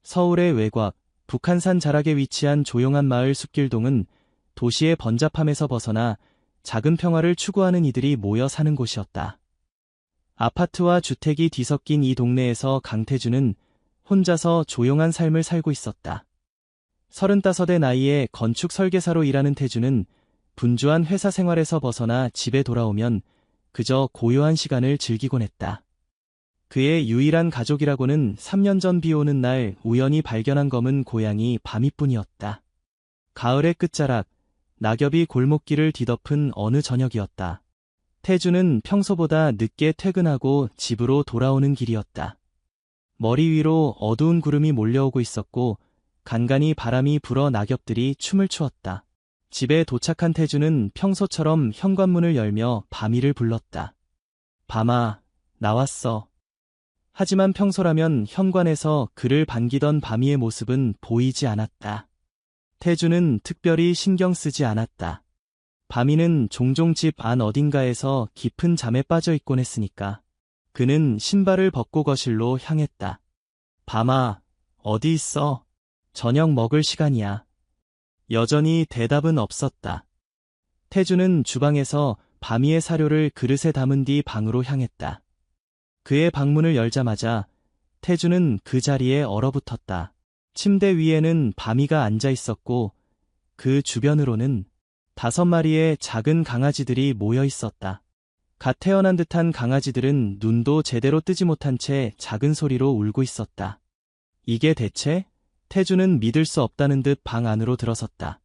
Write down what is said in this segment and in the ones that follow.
서울의 외곽, 북한산 자락에 위치한 조용한 마을 숲길동은 도시의 번잡함에서 벗어나 작은 평화를 추구하는 이들이 모여 사는 곳이었다. 아파트와 주택이 뒤섞인 이 동네에서 강태주는 혼자서 조용한 삶을 살고 있었다. 35의 나이에 건축 설계사로 일하는 태주는 분주한 회사 생활에서 벗어나 집에 돌아오면 그저 고요한 시간을 즐기곤 했다. 그의 유일한 가족이라고는 3년 전 비 오는 날 우연히 발견한 검은 고양이 바미뿐이었다. 가을의 끝자락, 낙엽이 골목길을 뒤덮은 어느 저녁이었다. 태주는 평소보다 늦게 퇴근하고 집으로 돌아오는 길이었다. 머리 위로 어두운 구름이 몰려오고 있었고 간간히 바람이 불어 낙엽들이 춤을 추었다. 집에 도착한 태주는 평소처럼 현관문을 열며 바미를 불렀다. 밤아, 나왔어. 하지만 평소라면 현관에서 그를 반기던 바미의 모습은 보이지 않았다. 태주는 특별히 신경 쓰지 않았다. 바미는 종종 집 안 어딘가에서 깊은 잠에 빠져 있곤 했으니까. 그는 신발을 벗고 거실로 향했다. 밤아, 어디 있어? 저녁 먹을 시간이야. 여전히 대답은 없었다. 태주는 주방에서 바미의 사료를 그릇에 담은 뒤 방으로 향했다. 그의 방문을 열자마자 태주는 그 자리에 얼어붙었다. 침대 위에는 바미가 앉아 있었고 그 주변으로는 5마리의 작은 강아지들이 모여 있었다. 갓 태어난 듯한 강아지들은 눈도 제대로 뜨지 못한 채 작은 소리로 울고 있었다. 이게 대체? 태주는 믿을 수 없다는 듯 방 안으로 들어섰다.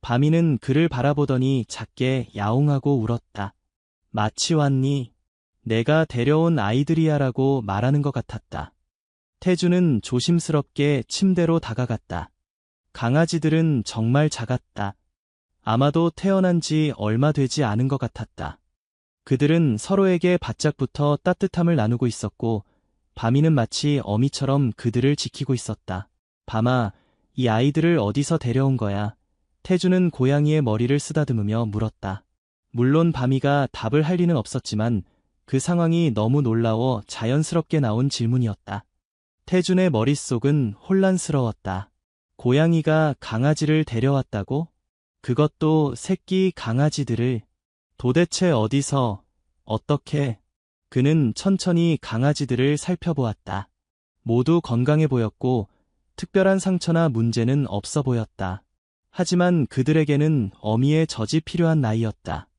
바미는 그를 바라보더니 작게 야옹하고 울었다. 마치 왔니? 내가 데려온 아이들이야라고 말하는 것 같았다. 태주는 조심스럽게 침대로 다가갔다. 강아지들은 정말 작았다. 아마도 태어난 지 얼마 되지 않은 것 같았다. 그들은 서로에게 바짝붙어 따뜻함을 나누고 있었고 바미는 마치 어미처럼 그들을 지키고 있었다. 밤아, 이 아이들을 어디서 데려온 거야? 태주는 고양이의 머리를 쓰다듬으며 물었다. 물론 바미가 답을 할 리는 없었지만 그 상황이 너무 놀라워 자연스럽게 나온 질문이었다. 태준의 머릿속은 혼란스러웠다. 고양이가 강아지를 데려왔다고? 그것도 새끼 강아지들을. 도대체 어디서, 어떻게? 그는 천천히 강아지들을 살펴보았다. 모두 건강해 보였고 특별한 상처나 문제는 없어 보였다. 하지만 그들에게는 어미의 젖이 필요한 나이였다.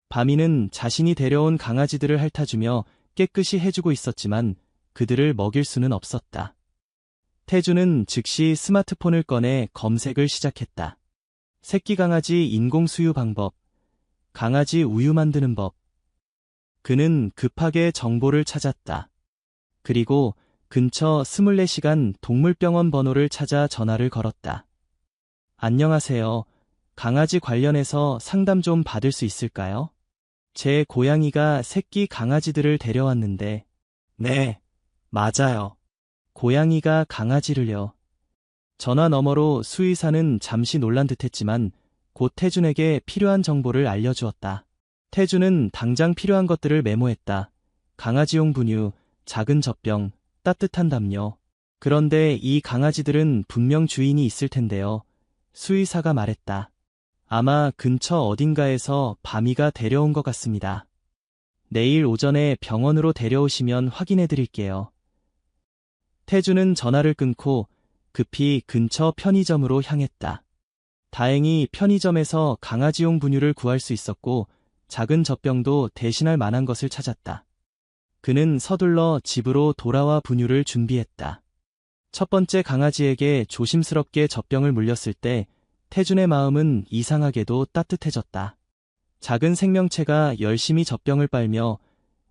바미는 자신이 데려온 강아지들을 핥아주며 깨끗이 해주고 있었지만 그들을 먹일 수는 없었다. 태주는 즉시 스마트폰을 꺼내 검색을 시작했다. 새끼 강아지 인공수유 방법, 강아지 우유 만드는 법. 그는 급하게 정보를 찾았다. 그리고 근처 24시간 동물병원 번호를 찾아 전화를 걸었다. 안녕하세요. 강아지 관련해서 상담 좀 받을 수 있을까요? 제 고양이가 새끼 강아지들을 데려왔는데. 네, 맞아요. 고양이가 강아지를요. 전화 너머로 수의사는 잠시 놀란 듯했지만 곧 태준에게 필요한 정보를 알려주었다. 태준은 당장 필요한 것들을 메모했다. 강아지용 분유, 작은 젖병, 따뜻한 담요. 그런데 이 강아지들은 분명 주인이 있을 텐데요. 수의사가 말했다. 아마 근처 어딘가에서 바미가 데려온 것 같습니다. 내일 오전에 병원으로 데려오시면 확인해 드릴게요. 태주는 전화를 끊고 급히 근처 편의점으로 향했다. 다행히 편의점에서 강아지용 분유를 구할 수 있었고 작은 젖병도 대신할 만한 것을 찾았다. 그는 서둘러 집으로 돌아와 분유를 준비했다. 첫 번째 강아지에게 조심스럽게 젖병을 물렸을 때 태준의 마음은 이상하게도 따뜻해졌다. 작은 생명체가 열심히 젖병을 빨며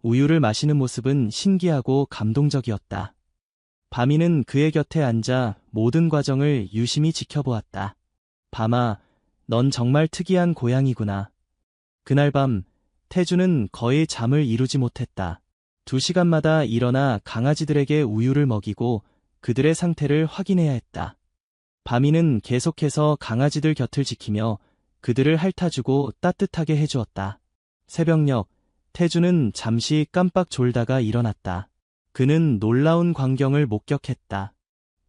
우유를 마시는 모습은 신기하고 감동적이었다. 바미는 그의 곁에 앉아 모든 과정을 유심히 지켜보았다. 밤아, 넌 정말 특이한 고양이구나. 그날 밤, 태주는 거의 잠을 이루지 못했다. 2시간마다 일어나 강아지들에게 우유를 먹이고 그들의 상태를 확인해야 했다. 바미는 계속해서 강아지들 곁을 지키며 그들을 핥아주고 따뜻하게 해주었다. 새벽녘, 태주는 잠시 깜빡 졸다가 일어났다. 그는 놀라운 광경을 목격했다.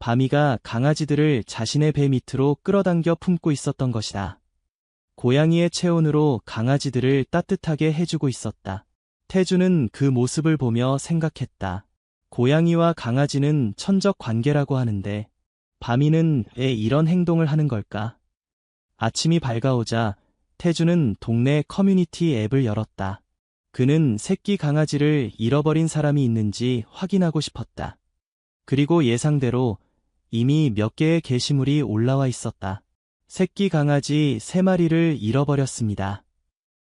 바미가 강아지들을 자신의 배 밑으로 끌어당겨 품고 있었던 것이다. 고양이의 체온으로 강아지들을 따뜻하게 해주고 있었다. 태주는 그 모습을 보며 생각했다. 고양이와 강아지는 천적 관계라고 하는데 바미는 왜 이런 행동을 하는 걸까? 아침이 밝아오자 태주는 동네 커뮤니티 앱을 열었다. 그는 새끼 강아지를 잃어버린 사람이 있는지 확인하고 싶었다. 그리고 예상대로 이미 몇 개의 게시물이 올라와 있었다. 새끼 강아지 3마리를 잃어버렸습니다.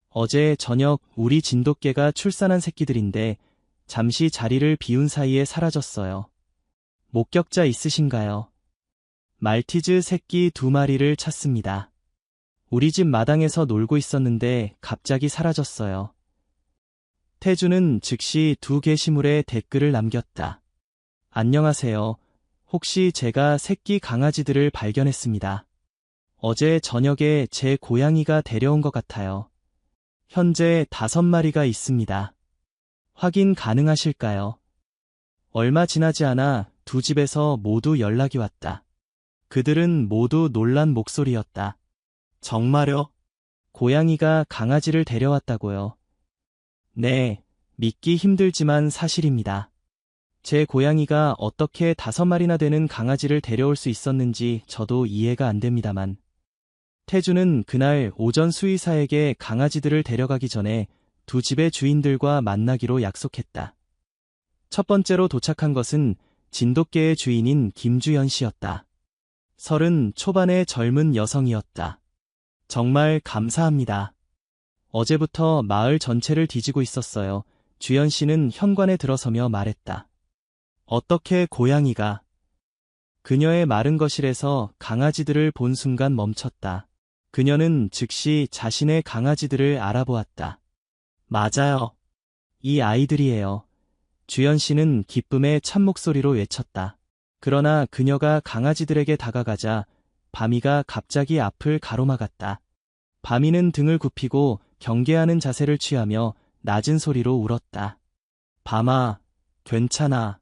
어제 저녁 우리 진돗개가 출산한 새끼들인데 잠시 자리를 비운 사이에 사라졌어요. 목격자 있으신가요? 말티즈 새끼 2마리를 찾습니다. 우리 집 마당에서 놀고 있었는데 갑자기 사라졌어요. 태주는 즉시 2 게시물에 댓글을 남겼다. 안녕하세요. 혹시 제가 새끼 강아지들을 발견했습니다. 어제 저녁에 제 고양이가 데려온 것 같아요. 현재 5마리가 있습니다. 확인 가능하실까요? 얼마 지나지 않아 2 집에서 모두 연락이 왔다. 그들은 모두 놀란 목소리였다. 정말요? 고양이가 강아지를 데려왔다고요? 네, 믿기 힘들지만 사실입니다. 제 고양이가 어떻게 5마리나 되는 강아지를 데려올 수 있었는지 저도 이해가 안 됩니다만. 태주는 그날 오전 수의사에게 강아지들을 데려가기 전에 2 집의 주인들과 만나기로 약속했다. 첫 번째로 도착한 것은 진돗개의 주인인 김주연 씨였다. 30 초반의 젊은 여성이었다. 정말 감사합니다. 어제부터 마을 전체를 뒤지고 있었어요. 주연 씨는 현관에 들어서며 말했다. 어떻게 고양이가? 그녀의 마른 거실에서 강아지들을 본 순간 멈췄다. 그녀는 즉시 자신의 강아지들을 알아보았다. 맞아요. 이 아이들이에요. 주연 씨는 기쁨의 찬목소리로 외쳤다. 그러나 그녀가 강아지들에게 다가가자 바미가 갑자기 앞을 가로막았다. 바미는 등을 굽히고 경계하는 자세를 취하며 낮은 소리로 울었다. 바마, 괜찮아.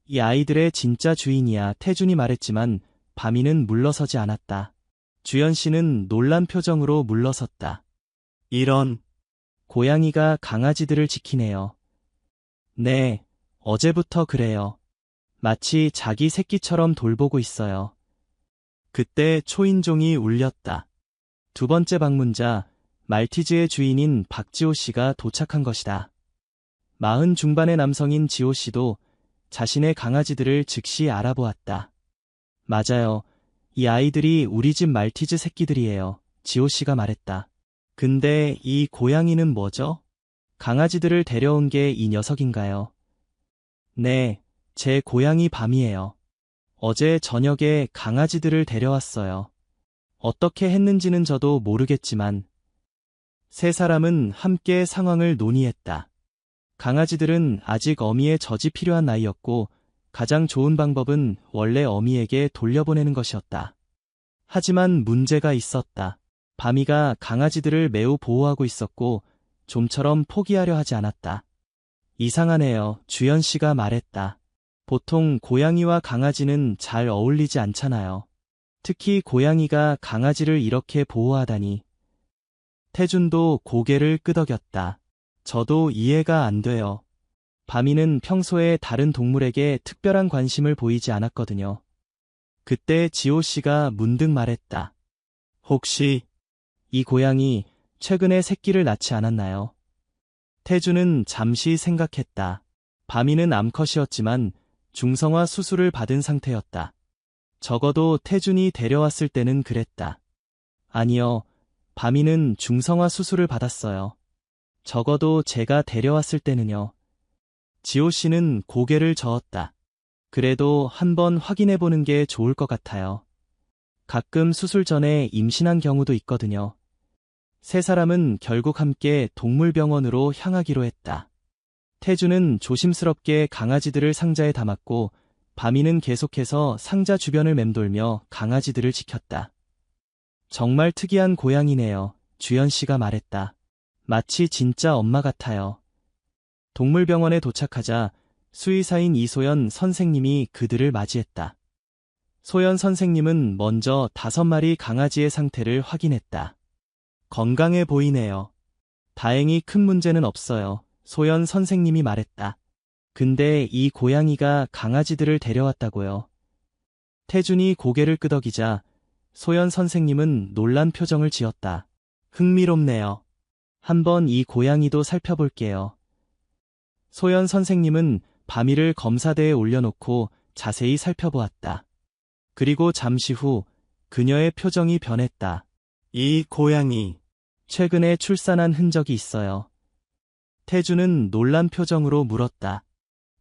이 아이들의 진짜 주인이야. 태준이 말했지만 바미는 물러서지 않았다. 주연 씨는 놀란 표정으로 물러섰다. 이런, 고양이가 강아지들을 지키네요. 네, 어제부터 그래요. 마치 자기 새끼처럼 돌보고 있어요. 그때 초인종이 울렸다. 2 번째 방문자, 말티즈의 주인인 박지호 씨가 도착한 것이다. 40 중반의 남성인 지호 씨도 자신의 강아지들을 즉시 알아보았다. 맞아요. 이 아이들이 우리 집 말티즈 새끼들이에요. 지호 씨가 말했다. 근데 이 고양이는 뭐죠? 강아지들을 데려온 게 이 녀석인가요? 네, 제 고양이 밤이에요. 어제 저녁에 강아지들을 데려왔어요. 어떻게 했는지는 저도 모르겠지만 3 사람은 함께 상황을 논의했다. 강아지들은 아직 어미의 젖이 필요한 나이였고 가장 좋은 방법은 원래 어미에게 돌려보내는 것이었다. 하지만 문제가 있었다. 바미가 강아지들을 매우 보호하고 있었고 좀처럼 포기하려 하지 않았다. 이상하네요. 주연 씨가 말했다. 보통 고양이와 강아지는 잘 어울리지 않잖아요. 특히 고양이가 강아지를 이렇게 보호하다니. 태준도 고개를 끄덕였다. 저도 이해가 안 돼요. 바미는 평소에 다른 동물에게 특별한 관심을 보이지 않았거든요. 그때 지호 씨가 문득 말했다. 혹시 이 고양이 최근에 새끼를 낳지 않았나요? 태준은 잠시 생각했다. 바미는 암컷이었지만 중성화 수술을 받은 상태였다. 적어도 태준이 데려왔을 때는 그랬다. 아니요, 바미는 중성화 수술을 받았어요. 적어도 제가 데려왔을 때는요. 지호 씨는 고개를 저었다. 그래도 한번 확인해보는 게 좋을 것 같아요. 가끔 수술 전에 임신한 경우도 있거든요. 3 사람은 결국 함께 동물병원으로 향하기로 했다. 태주는 조심스럽게 강아지들을 상자에 담았고 바미는 계속해서 상자 주변을 맴돌며 강아지들을 지켰다. 정말 특이한 고양이네요. 주연 씨가 말했다. 마치 진짜 엄마 같아요. 동물병원에 도착하자 수의사인 이소연 선생님이 그들을 맞이했다. 소연 선생님은 먼저 5마리 강아지의 상태를 확인했다. 건강해 보이네요. 다행히 큰 문제는 없어요. 소연 선생님이 말했다. 근데 이 고양이가 강아지들을 데려왔다고요. 태준이 고개를 끄덕이자 소연 선생님은 놀란 표정을 지었다. 흥미롭네요. 한번 이 고양이도 살펴볼게요. 소연 선생님은 바미를 검사대에 올려놓고 자세히 살펴보았다. 그리고 잠시 후 그녀의 표정이 변했다. 이 고양이, 최근에 출산한 흔적이 있어요. 태주는 놀란 표정으로 물었다.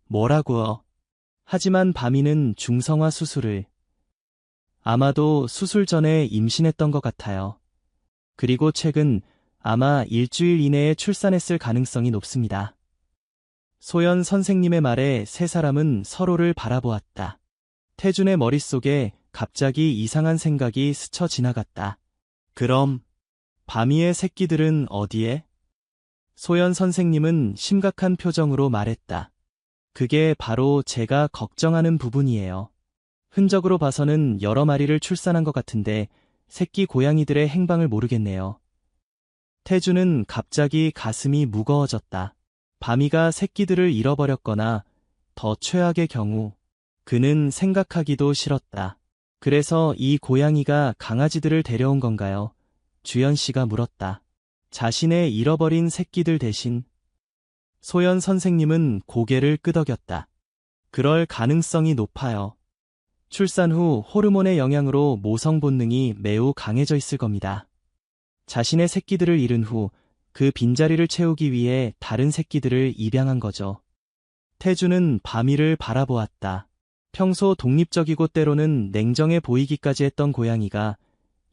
뭐라고요? 하지만 바미는 중성화 수술을. 아마도 수술 전에 임신했던 것 같아요. 그리고 최근 아마 일주일 이내에 출산했을 가능성이 높습니다. 소연 선생님의 말에 세 사람은 서로를 바라보았다. 태준의 머릿속에 갑자기 이상한 생각이 스쳐 지나갔다. 그럼 바미의 새끼들은 어디에? 소연 선생님은 심각한 표정으로 말했다. 그게 바로 제가 걱정하는 부분이에요. 흔적으로 봐서는 여러 마리를 출산한 것 같은데 새끼 고양이들의 행방을 모르겠네요. 태주는 갑자기 가슴이 무거워졌다. 바미가 새끼들을 잃어버렸거나 더 최악의 경우 그는 생각하기도 싫었다. 그래서 이 고양이가 강아지들을 데려온 건가요? 주연 씨가 물었다. 자신의 잃어버린 새끼들 대신. 소연 선생님은 고개를 끄덕였다. 그럴 가능성이 높아요. 출산 후 호르몬의 영향으로 모성 본능이 매우 강해져 있을 겁니다. 자신의 새끼들을 잃은 후 그 빈자리를 채우기 위해 다른 새끼들을 입양한 거죠. 태주는 바미를 바라보았다. 평소 독립적이고 때로는 냉정해 보이기까지 했던 고양이가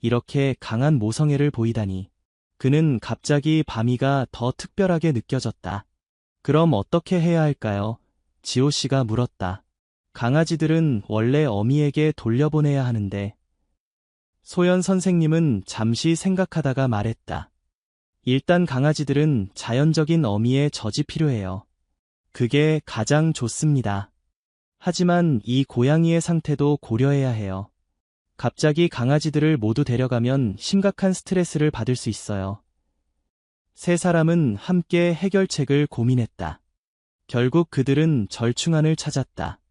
이렇게 강한 모성애를 보이다니. 그는 갑자기 바미가 더 특별하게 느껴졌다. 그럼 어떻게 해야 할까요? 지호 씨가 물었다. 강아지들은 원래 어미에게 돌려보내야 하는데. 소연 선생님은 잠시 생각하다가 말했다. 일단 강아지들은 자연적인 어미의 젖이 필요해요. 그게 가장 좋습니다. 하지만 이 고양이의 상태도 고려해야 해요. 갑자기 강아지들을 모두 데려가면 심각한 스트레스를 받을 수 있어요. 세 사람은 함께 해결책을 고민했다. 결국 그들은 절충안을 찾았다.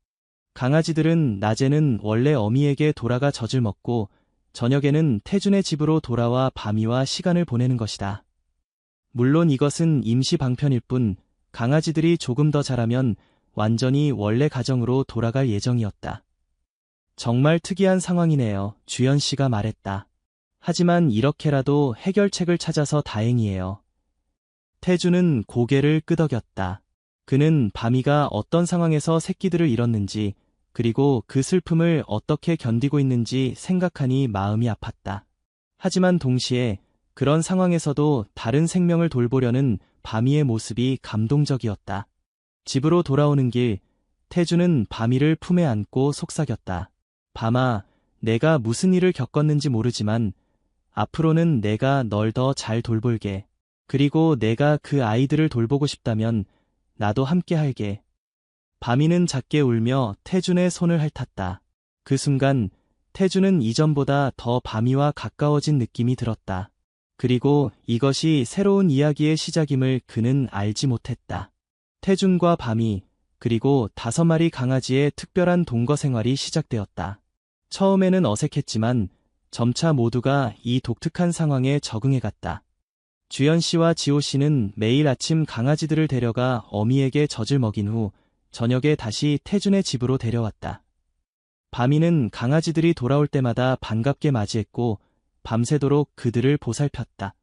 강아지들은 낮에는 원래 어미에게 돌아가 젖을 먹고 저녁에는 태준의 집으로 돌아와 바미와 시간을 보내는 것이다. 물론 이것은 임시 방편일 뿐 강아지들이 조금 더 자라면 완전히 원래 가정으로 돌아갈 예정이었다. 정말 특이한 상황이네요. 주연 씨가 말했다. 하지만 이렇게라도 해결책을 찾아서 다행이에요. 태주는 고개를 끄덕였다. 그는 바미가 어떤 상황에서 새끼들을 잃었는지 그리고 그 슬픔을 어떻게 견디고 있는지 생각하니 마음이 아팠다. 하지만 동시에 그런 상황에서도 다른 생명을 돌보려는 바미의 모습이 감동적이었다. 집으로 돌아오는 길, 태주는 바미를 품에 안고 속삭였다. 바마, 내가 무슨 일을 겪었는지 모르지만 앞으로는 내가 널 더 잘 돌볼게. 그리고 내가 그 아이들을 돌보고 싶다면 나도 함께 할게. 바미는 작게 울며 태준의 손을 핥았다. 그 순간 태준은 이전보다 더 바미와 가까워진 느낌이 들었다. 그리고 이것이 새로운 이야기의 시작임을 그는 알지 못했다. 태준과 바미, 그리고 5마리 강아지의 특별한 동거 생활이 시작되었다. 처음에는 어색했지만 점차 모두가 이 독특한 상황에 적응해갔다. 주연 씨와 지호 씨는 매일 아침 강아지들을 데려가 어미에게 젖을 먹인 후 저녁에 다시 태준의 집으로 데려왔다. 바미는 강아지들이 돌아올 때마다 반갑게 맞이했고 밤새도록 그들을 보살폈다.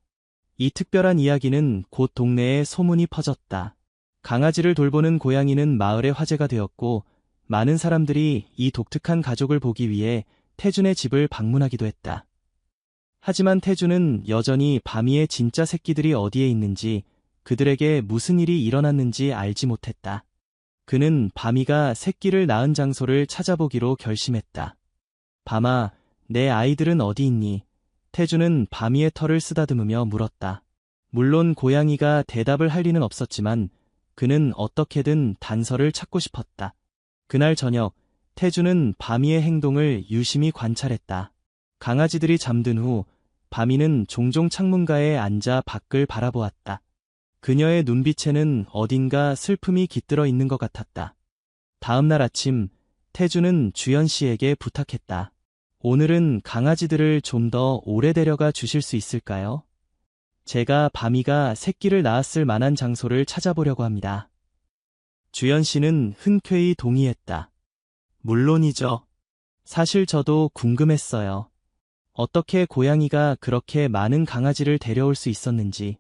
이 특별한 이야기는 곧 동네에 소문이 퍼졌다. 강아지를 돌보는 고양이는 마을의 화제가 되었고 많은 사람들이 이 독특한 가족을 보기 위해 태준의 집을 방문하기도 했다. 하지만 태준은 여전히 바미의 진짜 새끼들이 어디에 있는지 그들에게 무슨 일이 일어났는지 알지 못했다. 그는 바미가 새끼를 낳은 장소를 찾아보기로 결심했다. 바마, 내 아이들은 어디 있니? 태준은 바미의 털을 쓰다듬으며 물었다. 물론 고양이가 대답을 할 리는 없었지만 그는 어떻게든 단서를 찾고 싶었다. 그날 저녁, 태주는 바미의 행동을 유심히 관찰했다. 강아지들이 잠든 후 바미는 종종 창문가에 앉아 밖을 바라보았다. 그녀의 눈빛에는 어딘가 슬픔이 깃들어 있는 것 같았다. 다음 날 아침, 태주는 주연 씨에게 부탁했다. 오늘은 강아지들을 좀 더 오래 데려가 주실 수 있을까요? 제가 바미가 새끼를 낳았을 만한 장소를 찾아보려고 합니다. 주연 씨는 흔쾌히 동의했다. 물론이죠. 사실 저도 궁금했어요. 어떻게 고양이가 그렇게 많은 강아지를 데려올 수 있었는지.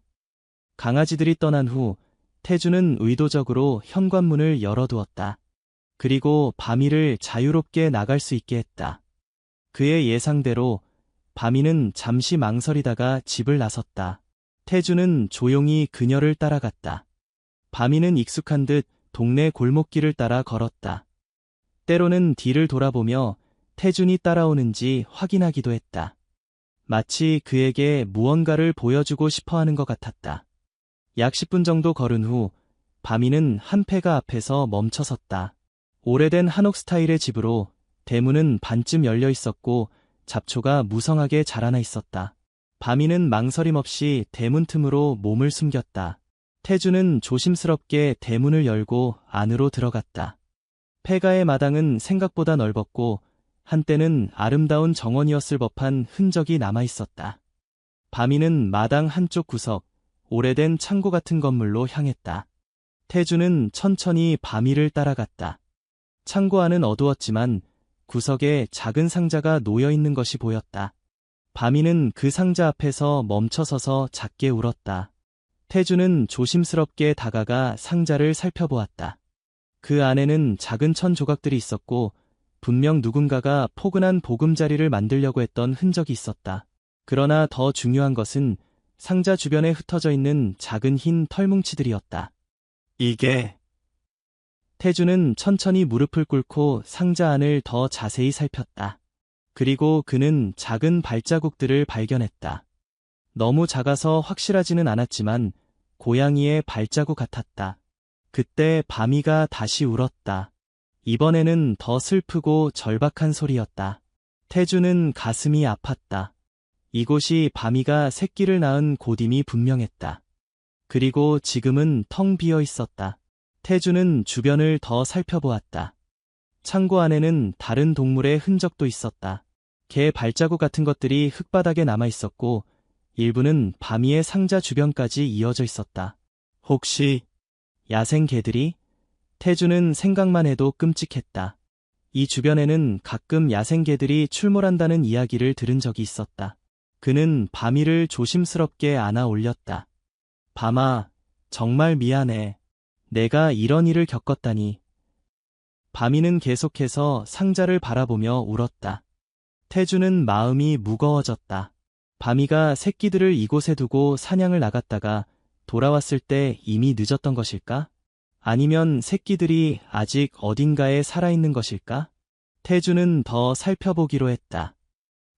강아지들이 떠난 후 태주는 의도적으로 현관문을 열어두었다. 그리고 바미를 자유롭게 나갈 수 있게 했다. 그의 예상대로 바미는 잠시 망설이다가 집을 나섰다. 태주는 조용히 그녀를 따라갔다. 바미는 익숙한 듯 동네 골목길을 따라 걸었다. 때로는 뒤를 돌아보며 태준이 따라오는지 확인하기도 했다. 마치 그에게 무언가를 보여주고 싶어 하는 것 같았다. 약 10분 정도 걸은 후 바미는 한 폐가 앞에서 멈춰섰다. 오래된 한옥 스타일의 집으로 대문은 반쯤 열려 있었고 잡초가 무성하게 자라나 있었다. 바미는 망설임 없이 대문 틈으로 몸을 숨겼다. 태주는 조심스럽게 대문을 열고 안으로 들어갔다. 폐가의 마당은 생각보다 넓었고 한때는 아름다운 정원이었을 법한 흔적이 남아있었다. 바미는 마당 한쪽 구석, 오래된 창고 같은 건물로 향했다. 태주는 천천히 바미를 따라갔다. 창고 안은 어두웠지만 구석에 작은 상자가 놓여있는 것이 보였다. 바미는 그 상자 앞에서 멈춰서서 작게 울었다. 태주는 조심스럽게 다가가 상자를 살펴보았다. 그 안에는 작은 천 조각들이 있었고 분명 누군가가 포근한 보금자리를 만들려고 했던 흔적이 있었다. 그러나 더 중요한 것은 상자 주변에 흩어져 있는 작은 흰 털뭉치들이었다. 이게... 태주는 천천히 무릎을 꿇고 상자 안을 더 자세히 살폈다. 그리고 그는 작은 발자국들을 발견했다. 너무 작아서 확실하지는 않았지만 고양이의 발자국 같았다. 그때 바미가 다시 울었다. 이번에는 더 슬프고 절박한 소리였다. 태주는 가슴이 아팠다. 이곳이 바미가 새끼를 낳은 곳임이 분명했다. 그리고 지금은 텅 비어 있었다. 태주는 주변을 더 살펴보았다. 창고 안에는 다른 동물의 흔적도 있었다. 개 발자국 같은 것들이 흙바닥에 남아 있었고 일부는 바미의 상자 주변까지 이어져 있었다. 혹시 야생 개들이? 태주는 생각만 해도 끔찍했다. 이 주변에는 가끔 야생 개들이 출몰한다는 이야기를 들은 적이 있었다. 그는 바미를 조심스럽게 안아 올렸다. 바마, 정말 미안해. 내가 이런 일을 겪었다니. 바미는 계속해서 상자를 바라보며 울었다. 태주는 마음이 무거워졌다. 바미가 새끼들을 이곳에 두고 사냥을 나갔다가 돌아왔을 때 이미 늦었던 것일까? 아니면 새끼들이 아직 어딘가에 살아있는 것일까? 태주는 더 살펴보기로 했다.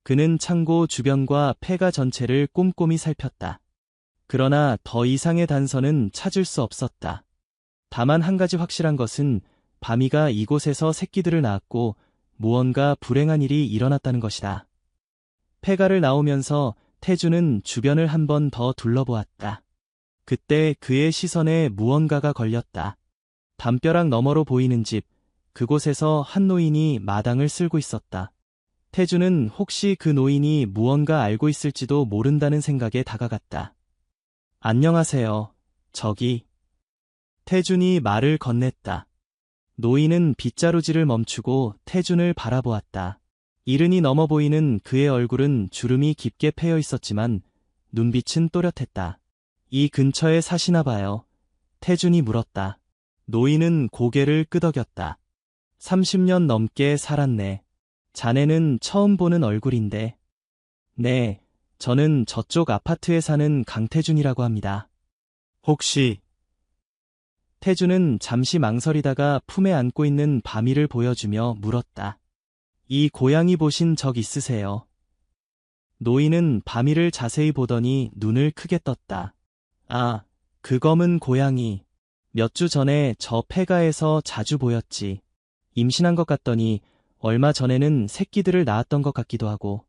그는 창고 주변과 폐가 전체를 꼼꼼히 살폈다. 그러나 더 이상의 단서는 찾을 수 없었다. 다만 한 가지 확실한 것은 바미가 이곳에서 새끼들을 낳았고 무언가 불행한 일이 일어났다는 것이다. 폐가를 나오면서 태주는 주변을 한 번 더 둘러보았다. 그때 그의 시선에 무언가가 걸렸다. 담벼락 너머로 보이는 집, 그곳에서 한 노인이 마당을 쓸고 있었다. 태주는 혹시 그 노인이 무언가 알고 있을지도 모른다는 생각에 다가갔다. 안녕하세요, 저기. 태준이 말을 건넸다. 노인은 빗자루질을 멈추고 태준을 바라보았다. 이른이 넘어 보이는 그의 얼굴은 주름이 깊게 패여 있었지만 눈빛은 또렷했다. 이 근처에 사시나 봐요. 태준이 물었다. 노인은 고개를 끄덕였다. 30년 넘게 살았네. 자네는 처음 보는 얼굴인데. 네, 저는 저쪽 아파트에 사는 강태준이라고 합니다. 혹시... 태준은 잠시 망설이다가 품에 안고 있는 바미를 보여주며 물었다. 이 고양이 보신 적 있으세요? 노인은 바미를 자세히 보더니 눈을 크게 떴다. 아, 그 검은 고양이. 몇 주 전에 저 폐가에서 자주 보였지. 임신한 것 같더니 얼마 전에는 새끼들을 낳았던 것 같기도 하고.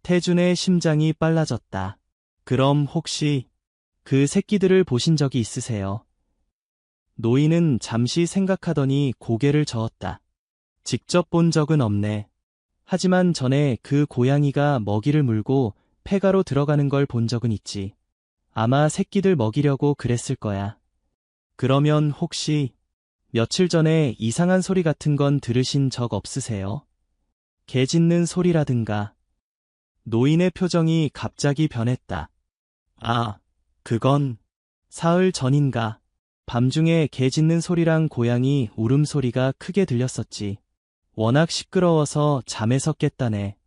태준의 심장이 빨라졌다. 그럼 혹시 그 새끼들을 보신 적이 있으세요? 노인은 잠시 생각하더니 고개를 저었다. 직접 본 적은 없네. 하지만 전에 그 고양이가 먹이를 물고 폐가로 들어가는 걸 본 적은 있지. 아마 새끼들 먹이려고 그랬을 거야. 그러면 혹시 며칠 전에 이상한 소리 같은 건 들으신 적 없으세요? 개 짖는 소리라든가. 노인의 표정이 갑자기 변했다. 아, 그건 사흘 전인가. 밤중에 개 짖는 소리랑 고양이 울음소리가 크게 들렸었지. 워낙 시끄러워서 잠에서 깼다네.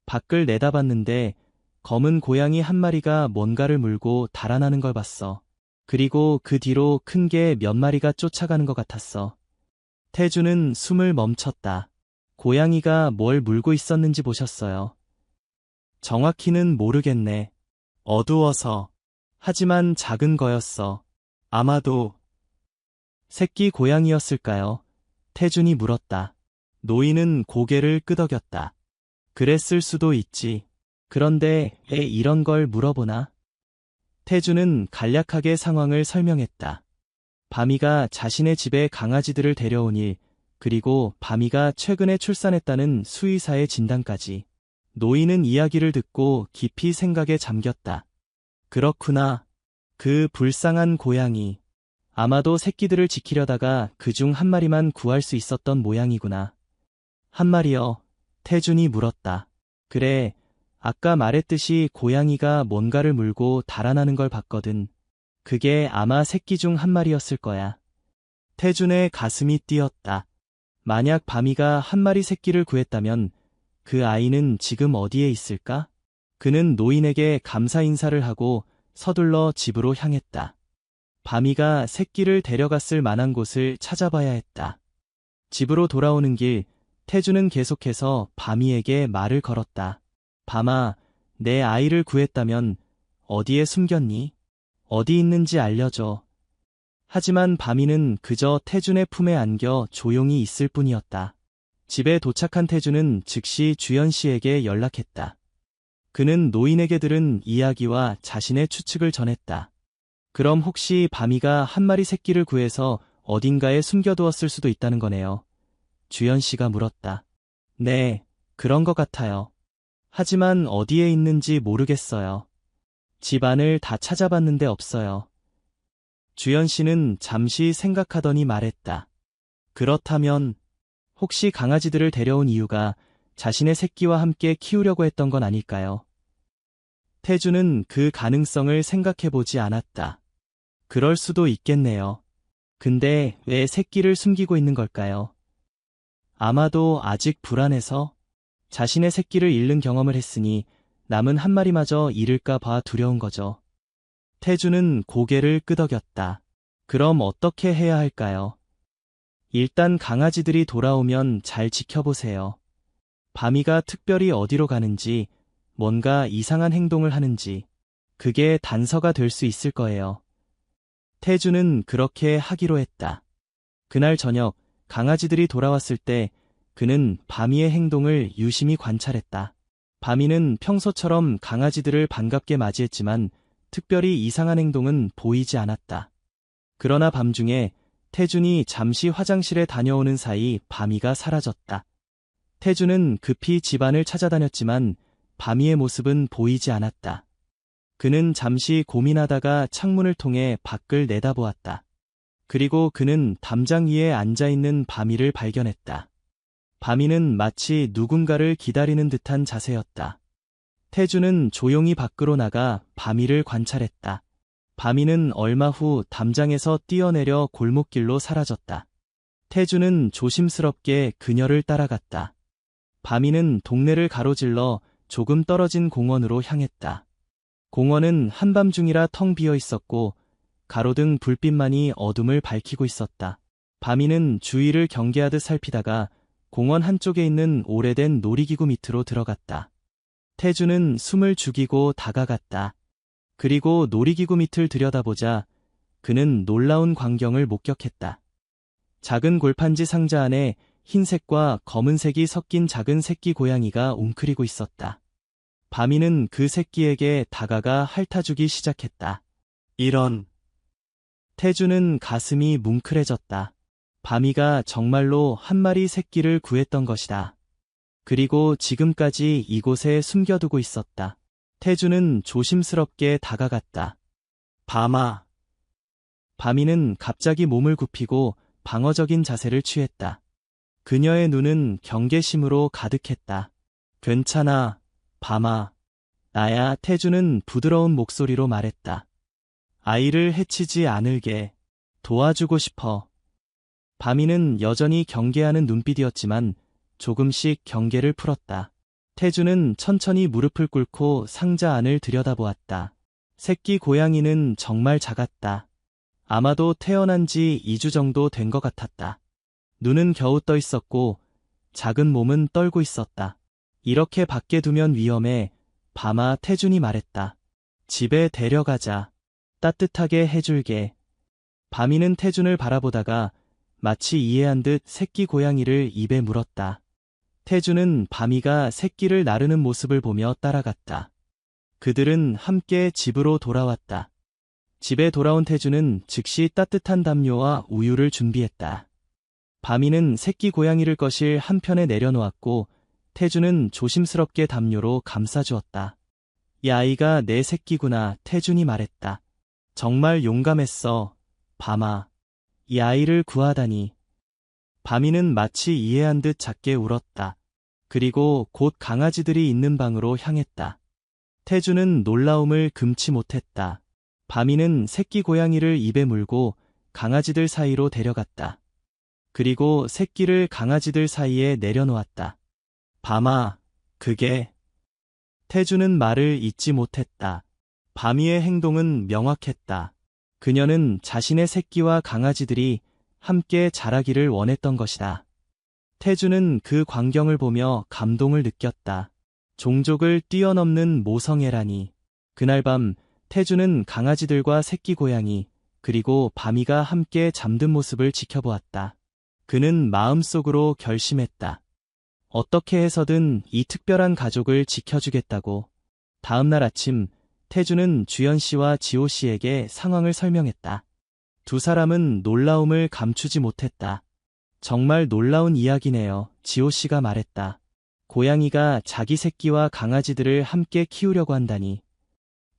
밖을 내다봤는데 검은 고양이 한 마리가 뭔가를 물고 달아나는 걸 봤어. 그리고 그 뒤로 큰 개 몇 마리가 쫓아가는 것 같았어. 태주는 숨을 멈췄다. 고양이가 뭘 물고 있었는지 보셨어요? 정확히는 모르겠네. 어두워서. 하지만 작은 거였어. 아마도 새끼 고양이였을까요? 태준이 물었다. 노인은 고개를 끄덕였다. 그랬을 수도 있지. 그런데 왜 이런 걸 물어보나? 태준은 간략하게 상황을 설명했다. 바미가 자신의 집에 강아지들을 데려온 일, 그리고 바미가 최근에 출산했다는 수의사의 진단까지. 노인은 이야기를 듣고 깊이 생각에 잠겼다. 그렇구나. 그 불쌍한 고양이. 아마도 새끼들을 지키려다가 그중 한 마리만 구할 수 있었던 모양이구나. 한 마리요? 태준이 물었다. 그래, 아까 말했듯이 고양이가 뭔가를 물고 달아나는 걸 봤거든. 그게 아마 새끼 중 한 마리였을 거야. 태준의 가슴이 뛰었다. 만약 바미가 한 마리 새끼를 구했다면 그 아이는 지금 어디에 있을까? 그는 노인에게 감사 인사를 하고 서둘러 집으로 향했다. 바미가 새끼를 데려갔을 만한 곳을 찾아봐야 했다. 집으로 돌아오는 길, 태주는 계속해서 바미에게 말을 걸었다. 바마, 내 아이를 구했다면 어디에 숨겼니? 어디 있는지 알려줘. 하지만 바미는 그저 태준의 품에 안겨 조용히 있을 뿐이었다. 집에 도착한 태준은 즉시 주연 씨에게 연락했다. 그는 노인에게 들은 이야기와 자신의 추측을 전했다. 그럼 혹시 바미가 한 마리 새끼를 구해서 어딘가에 숨겨두었을 수도 있다는 거네요. 주연 씨가 물었다. 네, 그런 것 같아요. 하지만 어디에 있는지 모르겠어요. 집 안을 다 찾아봤는데 없어요. 주연 씨는 잠시 생각하더니 말했다. 그렇다면 혹시 강아지들을 데려온 이유가 자신의 새끼와 함께 키우려고 했던 건 아닐까요? 태주는 그 가능성을 생각해보지 않았다. 그럴 수도 있겠네요. 근데 왜 새끼를 숨기고 있는 걸까요? 아마도 아직 불안해서 자신의 새끼를 잃는 경험을 했으니 남은 한 마리마저 잃을까 봐 두려운 거죠. 태주는 고개를 끄덕였다. 그럼 어떻게 해야 할까요? 일단 강아지들이 돌아오면 잘 지켜보세요. 바미가 특별히 어디로 가는지, 뭔가 이상한 행동을 하는지, 그게 단서가 될 수 있을 거예요. 태주는 그렇게 하기로 했다. 그날 저녁 강아지들이 돌아왔을 때 그는 바미의 행동을 유심히 관찰했다. 바미는 평소처럼 강아지들을 반갑게 맞이했지만 특별히 이상한 행동은 보이지 않았다. 그러나 밤중에 태준이 잠시 화장실에 다녀오는 사이 바미가 사라졌다. 태준은 급히 집안을 찾아다녔지만 바미의 모습은 보이지 않았다. 그는 잠시 고민하다가 창문을 통해 밖을 내다보았다. 그리고 그는 담장 위에 앉아있는 바미를 발견했다. 바미는 마치 누군가를 기다리는 듯한 자세였다. 태주는 조용히 밖으로 나가 바미를 관찰했다. 바미는 얼마 후 담장에서 뛰어내려 골목길로 사라졌다. 태주는 조심스럽게 그녀를 따라갔다. 바미는 동네를 가로질러 조금 떨어진 공원으로 향했다. 공원은 한밤중이라 텅 비어 있었고 가로등 불빛만이 어둠을 밝히고 있었다. 바미는 주위를 경계하듯 살피다가 공원 한쪽에 있는 오래된 놀이기구 밑으로 들어갔다. 태주는 숨을 죽이고 다가갔다. 그리고 놀이기구 밑을 들여다보자 그는 놀라운 광경을 목격했다. 작은 골판지 상자 안에 흰색과 검은색이 섞인 작은 새끼 고양이가 웅크리고 있었다. 바미는 그 새끼에게 다가가 핥아주기 시작했다. 이런. 태주는 가슴이 뭉클해졌다. 바미가 정말로 한 마리 새끼를 구했던 것이다. 그리고 지금까지 이곳에 숨겨두고 있었다. 태주는 조심스럽게 다가갔다. 바마. 바미는 갑자기 몸을 굽히고 방어적인 자세를 취했다. 그녀의 눈은 경계심으로 가득했다. 괜찮아, 바마. 나야. 태주는 부드러운 목소리로 말했다. 아이를 해치지 않을게. 도와주고 싶어. 바미는 여전히 경계하는 눈빛이었지만 조금씩 경계를 풀었다. 태주는 천천히 무릎을 꿇고 상자 안을 들여다보았다. 새끼 고양이는 정말 작았다. 아마도 태어난 지 2주 정도 된 것 같았다. 눈은 겨우 떠 있었고 작은 몸은 떨고 있었다. 이렇게 밖에 두면 위험해. 바마. 태준이 말했다. 집에 데려가자. 따뜻하게 해줄게. 바미는 태준을 바라보다가 마치 이해한 듯 새끼 고양이를 입에 물었다. 태준은 바미가 새끼를 나르는 모습을 보며 따라갔다. 그들은 함께 집으로 돌아왔다. 집에 돌아온 태준은 즉시 따뜻한 담요와 우유를 준비했다. 바미는 새끼 고양이를 거실 한편에 내려놓았고 태준은 조심스럽게 담요로 감싸주었다. 이 아이가 내 새끼구나. 태준이 말했다. 정말 용감했어, 바마. 이 아이를 구하다니. 바미는 마치 이해한 듯 작게 울었다. 그리고 곧 강아지들이 있는 방으로 향했다. 태준은 놀라움을 금치 못했다. 바미는 새끼 고양이를 입에 물고 강아지들 사이로 데려갔다. 그리고 새끼를 강아지들 사이에 내려놓았다. 바마, 그게. 태준은 말을 잇지 못했다. 바미의 행동은 명확했다. 그녀는 자신의 새끼와 강아지들이 함께 자라기를 원했던 것이다. 태준은 그 광경을 보며 감동을 느꼈다. 종족을 뛰어넘는 모성애라니. 그날 밤 태준은 강아지들과 새끼 고양이 그리고 바미가 함께 잠든 모습을 지켜보았다. 그는 마음속으로 결심했다. 어떻게 해서든 이 특별한 가족을 지켜주겠다고. 다음 날 아침 태준은 주연 씨와 지호 씨에게 상황을 설명했다. 두 사람은 놀라움을 감추지 못했다. 정말 놀라운 이야기네요. 지호 씨가 말했다. 고양이가 자기 새끼와 강아지들을 함께 키우려고 한다니.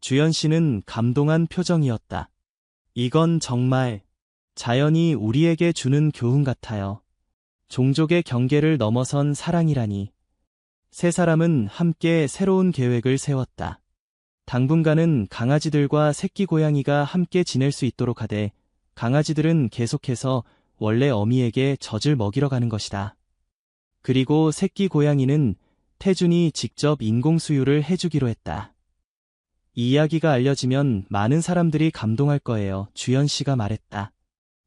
주연 씨는 감동한 표정이었다. 이건 정말 자연이 우리에게 주는 교훈 같아요. 종족의 경계를 넘어선 사랑이라니. 세 사람은 함께 새로운 계획을 세웠다. 당분간은 강아지들과 새끼 고양이가 함께 지낼 수 있도록 하되 강아지들은 계속해서 원래 어미에게 젖을 먹이러 가는 것이다. 그리고 새끼 고양이는 태준이 직접 인공수유를 해주기로 했다. 이 이야기가 알려지면 많은 사람들이 감동할 거예요. 주연 씨가 말했다.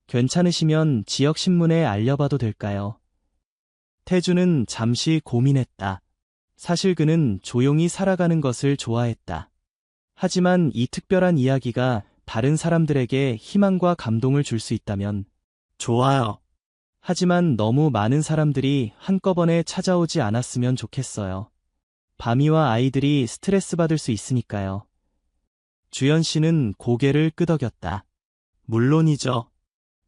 괜찮으시면 지역 신문에 알려봐도 될까요? 태준은 잠시 고민했다. 사실 그는 조용히 살아가는 것을 좋아했다. 하지만 이 특별한 이야기가 다른 사람들에게 희망과 감동을 줄 수 있다면 좋아요. 하지만 너무 많은 사람들이 한꺼번에 찾아오지 않았으면 좋겠어요. 바미와 아이들이 스트레스 받을 수 있으니까요. 주연 씨는 고개를 끄덕였다. 물론이죠.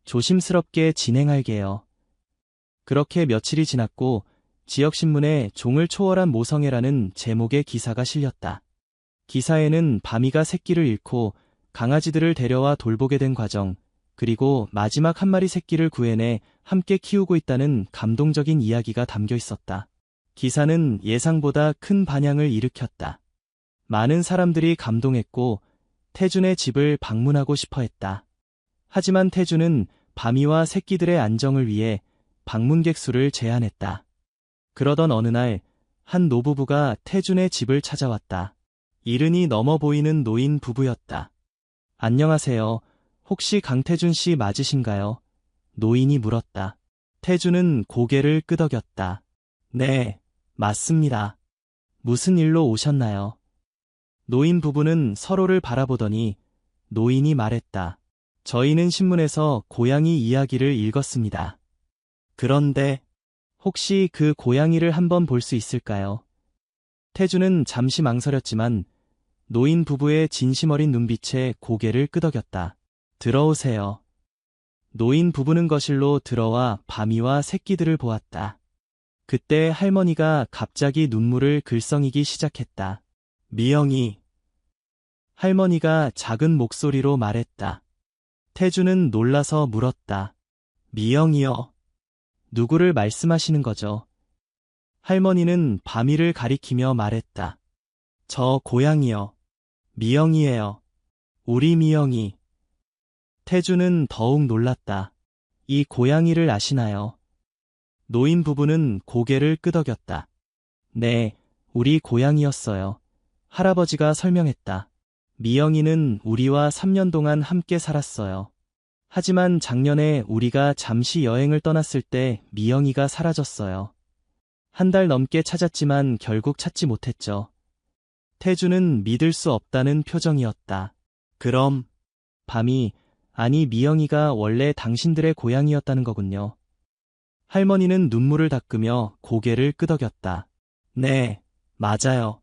조심스럽게 진행할게요. 그렇게 며칠이 지났고 지역신문에 종을 초월한 모성애라는 제목의 기사가 실렸다. 기사에는 바미가 새끼를 잃고 강아지들을 데려와 돌보게 된 과정, 그리고 마지막 한 마리 새끼를 구해내 함께 키우고 있다는 감동적인 이야기가 담겨 있었다. 기사는 예상보다 큰 반향을 일으켰다. 많은 사람들이 감동했고 태준의 집을 방문하고 싶어 했다. 하지만 태준은 바미와 새끼들의 안정을 위해 방문객 수를 제한했다. 그러던 어느 날, 한 노부부가 태준의 집을 찾아왔다. 이른이 넘어 보이는 노인 부부였다. 안녕하세요. 혹시 강태준 씨 맞으신가요? 노인이 물었다. 태준은 고개를 끄덕였다. 네, 맞습니다. 무슨 일로 오셨나요? 노인 부부는 서로를 바라보더니 노인이 말했다. 저희는 신문에서 고양이 이야기를 읽었습니다. 그런데 혹시 그 고양이를 한번 볼 수 있을까요? 태주는 잠시 망설였지만 노인 부부의 진심 어린 눈빛에 고개를 끄덕였다. 들어오세요. 노인 부부는 거실로 들어와 바미와 새끼들을 보았다. 그때 할머니가 갑자기 눈물을 글썽이기 시작했다. 미영이. 할머니가 작은 목소리로 말했다. 태주는 놀라서 물었다. 미영이요. 누구를 말씀하시는 거죠? 할머니는 바미를 가리키며 말했다. 저 고양이요. 미영이에요. 우리 미영이. 태주는 더욱 놀랐다. 이 고양이를 아시나요? 노인 부부는 고개를 끄덕였다. 네, 우리 고양이였어요. 할아버지가 설명했다. 미영이는 우리와 3년 동안 함께 살았어요. 하지만 작년에 우리가 잠시 여행을 떠났을 때 미영이가 사라졌어요. 한 달 넘게 찾았지만 결국 찾지 못했죠. 태주는 믿을 수 없다는 표정이었다. 그럼, 밤이, 아니 미영이가 원래 당신들의 고양이였다는 거군요. 할머니는 눈물을 닦으며 고개를 끄덕였다. 네, 맞아요.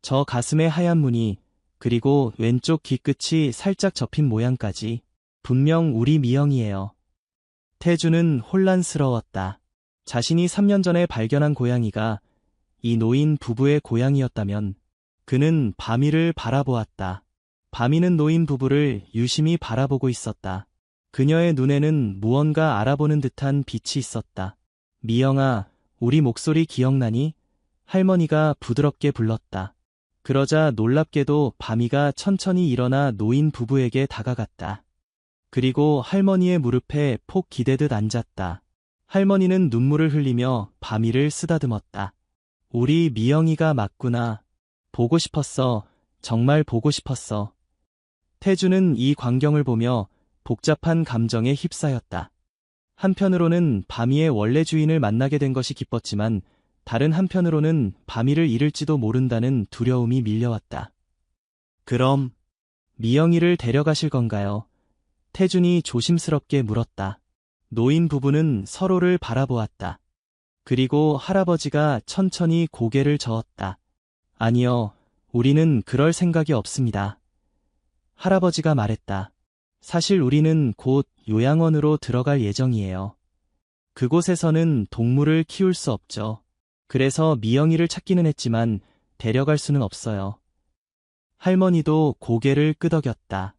저 가슴에 하얀 무늬, 그리고 왼쪽 귀 끝이 살짝 접힌 모양까지. 분명 우리 미영이에요. 태주는 혼란스러웠다. 자신이 3년 전에 발견한 고양이가 이 노인 부부의 고양이였다면 그는 바미를 바라보았다. 바미는 노인 부부를 유심히 바라보고 있었다. 그녀의 눈에는 무언가 알아보는 듯한 빛이 있었다. 미영아, 우리 목소리 기억나니? 할머니가 부드럽게 불렀다. 그러자 놀랍게도 바미가 천천히 일어나 노인 부부에게 다가갔다. 그리고 할머니의 무릎에 폭 기대듯 앉았다. 할머니는 눈물을 흘리며 바미를 쓰다듬었다. 우리 미영이가 맞구나. 보고 싶었어. 정말 보고 싶었어. 태주는 이 광경을 보며 복잡한 감정에 휩싸였다. 한편으로는 바미의 원래 주인을 만나게 된 것이 기뻤지만 다른 한편으로는 바미를 잃을지도 모른다는 두려움이 밀려왔다. 그럼 미영이를 데려가실 건가요? 태준이 조심스럽게 물었다. 노인 부부는 서로를 바라보았다. 그리고 할아버지가 천천히 고개를 저었다. 아니요, 우리는 그럴 생각이 없습니다. 할아버지가 말했다. 사실 우리는 곧 요양원으로 들어갈 예정이에요. 그곳에서는 동물을 키울 수 없죠. 그래서 미영이를 찾기는 했지만 데려갈 수는 없어요. 할머니도 고개를 끄덕였다.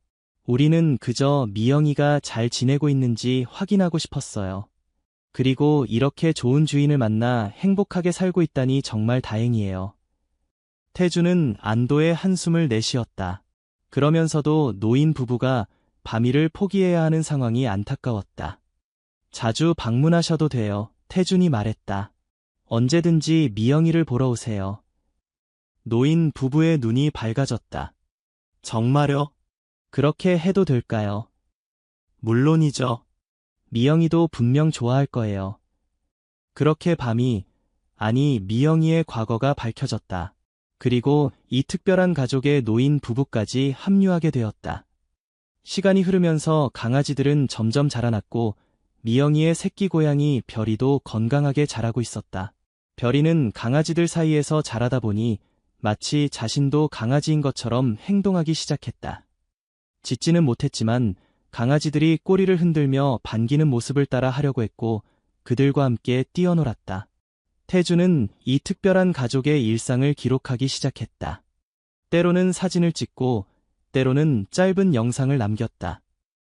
우리는 그저 미영이가 잘 지내고 있는지 확인하고 싶었어요. 그리고 이렇게 좋은 주인을 만나 행복하게 살고 있다니 정말 다행이에요. 태주는 안도의 한숨을 내쉬었다. 그러면서도 노인 부부가 바미를 포기해야 하는 상황이 안타까웠다. 자주 방문하셔도 돼요. 태준이 말했다. 언제든지 미영이를 보러 오세요. 노인 부부의 눈이 밝아졌다. 정말요? 그렇게 해도 될까요? 물론이죠. 미영이도 분명 좋아할 거예요. 그렇게 밤이, 아니 미영이의 과거가 밝혀졌다. 그리고 이 특별한 가족의 노인 부부까지 합류하게 되었다. 시간이 흐르면서 강아지들은 점점 자라났고 미영이의 새끼 고양이 별이도 건강하게 자라고 있었다. 별이는 강아지들 사이에서 자라다 보니 마치 자신도 강아지인 것처럼 행동하기 시작했다. 짖지는 못했지만 강아지들이 꼬리를 흔들며 반기는 모습을 따라 하려고 했고 그들과 함께 뛰어놀았다. 태주는 이 특별한 가족의 일상을 기록하기 시작했다. 때로는 사진을 찍고 때로는 짧은 영상을 남겼다.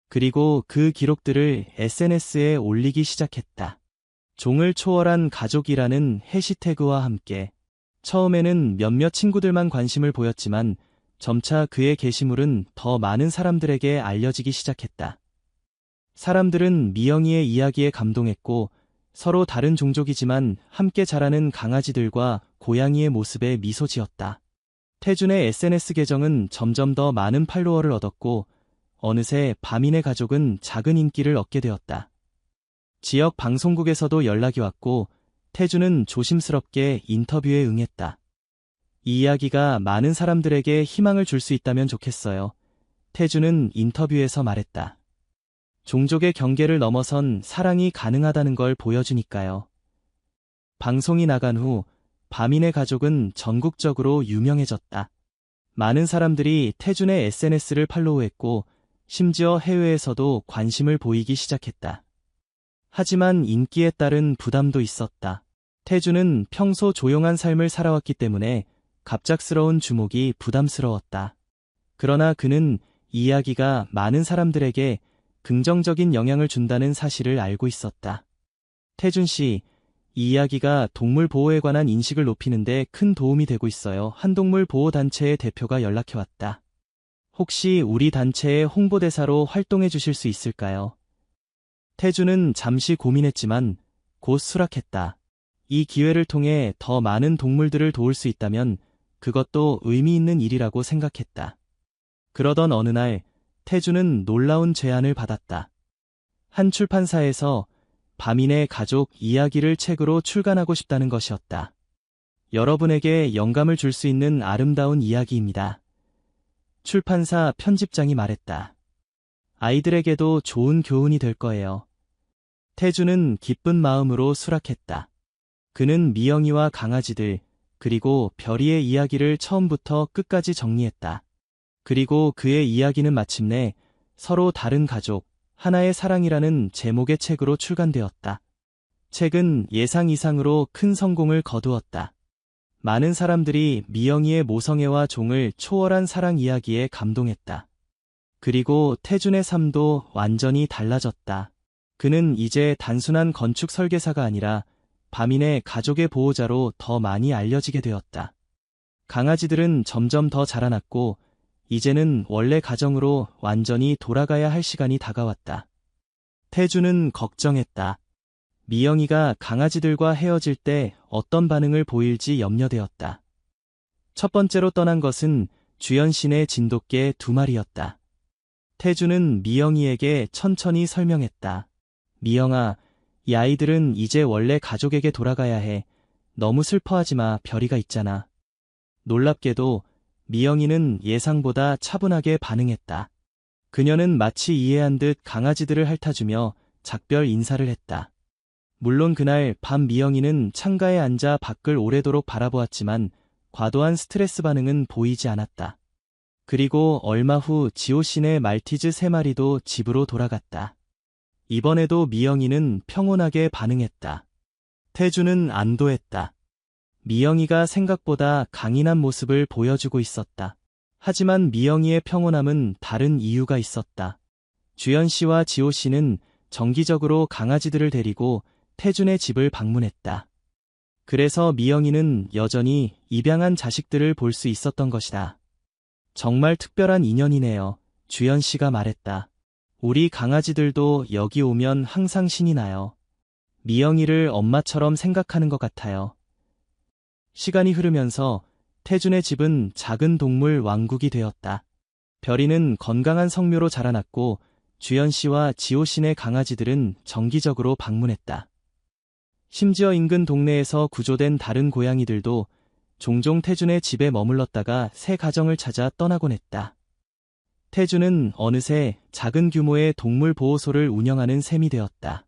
그리고 그 기록들을 SNS에 올리기 시작했다. 종을 초월한 가족이라는 해시태그와 함께. 처음에는 몇몇 친구들만 관심을 보였지만 점차 그의 게시물은 더 많은 사람들에게 알려지기 시작했다. 사람들은 미영이의 이야기에 감동했고 서로 다른 종족이지만 함께 자라는 강아지들과 고양이의 모습에 미소 지었다. 태준의 SNS 계정은 점점 더 많은 팔로워를 얻었고 어느새 바민의 가족은 작은 인기를 얻게 되었다. 지역 방송국에서도 연락이 왔고 태준은 조심스럽게 인터뷰에 응했다. 이 이야기가 많은 사람들에게 희망을 줄 수 있다면 좋겠어요. 태준은 인터뷰에서 말했다. 종족의 경계를 넘어선 사랑이 가능하다는 걸 보여주니까요. 방송이 나간 후 바민의 가족은 전국적으로 유명해졌다. 많은 사람들이 태준의 SNS를 팔로우했고 심지어 해외에서도 관심을 보이기 시작했다. 하지만 인기에 따른 부담도 있었다. 태준은 평소 조용한 삶을 살아왔기 때문에 갑작스러운 주목이 부담스러웠다. 그러나 그는 이 이야기가 많은 사람들에게 긍정적인 영향을 준다는 사실을 알고 있었다. 태준 씨, 이 이야기가 동물 보호에 관한 인식을 높이는 데 큰 도움이 되고 있어요. 한 동물 보호 단체의 대표가 연락해왔다. 혹시 우리 단체의 홍보대사로 활동해 주실 수 있을까요? 태준은 잠시 고민했지만 곧 수락했다. 이 기회를 통해 더 많은 동물들을 도울 수 있다면 그것도 의미 있는 일이라고 생각했다. 그러던 어느 날 태준은 놀라운 제안을 받았다. 한 출판사에서 바민의 가족 이야기를 책으로 출간하고 싶다는 것이었다. 여러분에게 영감을 줄 수 있는 아름다운 이야기입니다. 출판사 편집장이 말했다. 아이들에게도 좋은 교훈이 될 거예요. 태준은 기쁜 마음으로 수락했다. 그는 미영이와 강아지들, 그리고 별이의 이야기를 처음부터 끝까지 정리했다. 그리고 그의 이야기는 마침내 서로 다른 가족, 하나의 사랑이라는 제목의 책으로 출간되었다. 책은 예상 이상으로 큰 성공을 거두었다. 많은 사람들이 미영이의 모성애와 종을 초월한 사랑 이야기에 감동했다. 그리고 태준의 삶도 완전히 달라졌다. 그는 이제 단순한 건축 설계사가 아니라 바민의 가족의 보호자로 더 많이 알려지게 되었다. 강아지들은 점점 더 자라났고 이제는 원래 가정으로 완전히 돌아가야 할 시간이 다가왔다. 태준은 걱정했다. 미영이가 강아지들과 헤어질 때 어떤 반응을 보일지 염려되었다. 첫 번째로 떠난 것은 주연신의 진돗개 2마리였다. 태준은 미영이에게 천천히 설명했다. 미영아, 이 아이들은 이제 원래 가족에게 돌아가야 해. 너무 슬퍼하지 마, 별이가 있잖아. 놀랍게도 미영이는 예상보다 차분하게 반응했다. 그녀는 마치 이해한 듯 강아지들을 핥아주며 작별 인사를 했다. 물론 그날 밤 미영이는 창가에 앉아 밖을 오래도록 바라보았지만 과도한 스트레스 반응은 보이지 않았다. 그리고 얼마 후 지오신의 말티즈 3마리도 집으로 돌아갔다. 이번에도 미영이는 평온하게 반응했다. 태준은 안도했다. 미영이가 생각보다 강인한 모습을 보여주고 있었다. 하지만 미영이의 평온함은 다른 이유가 있었다. 주연 씨와 지호 씨는 정기적으로 강아지들을 데리고 태준의 집을 방문했다. 그래서 미영이는 여전히 입양한 자식들을 볼 수 있었던 것이다. 정말 특별한 인연이네요. 주연 씨가 말했다. 우리 강아지들도 여기 오면 항상 신이 나요. 미영이를 엄마처럼 생각하는 것 같아요. 시간이 흐르면서 태준의 집은 작은 동물 왕국이 되었다. 별이는 건강한 성묘로 자라났고 주연 씨와 지호 씨네 강아지들은 정기적으로 방문했다. 심지어 인근 동네에서 구조된 다른 고양이들도 종종 태준의 집에 머물렀다가 새 가정을 찾아 떠나곤 했다. 태준은 어느새 작은 규모의 동물 보호소를 운영하는 셈이 되었다.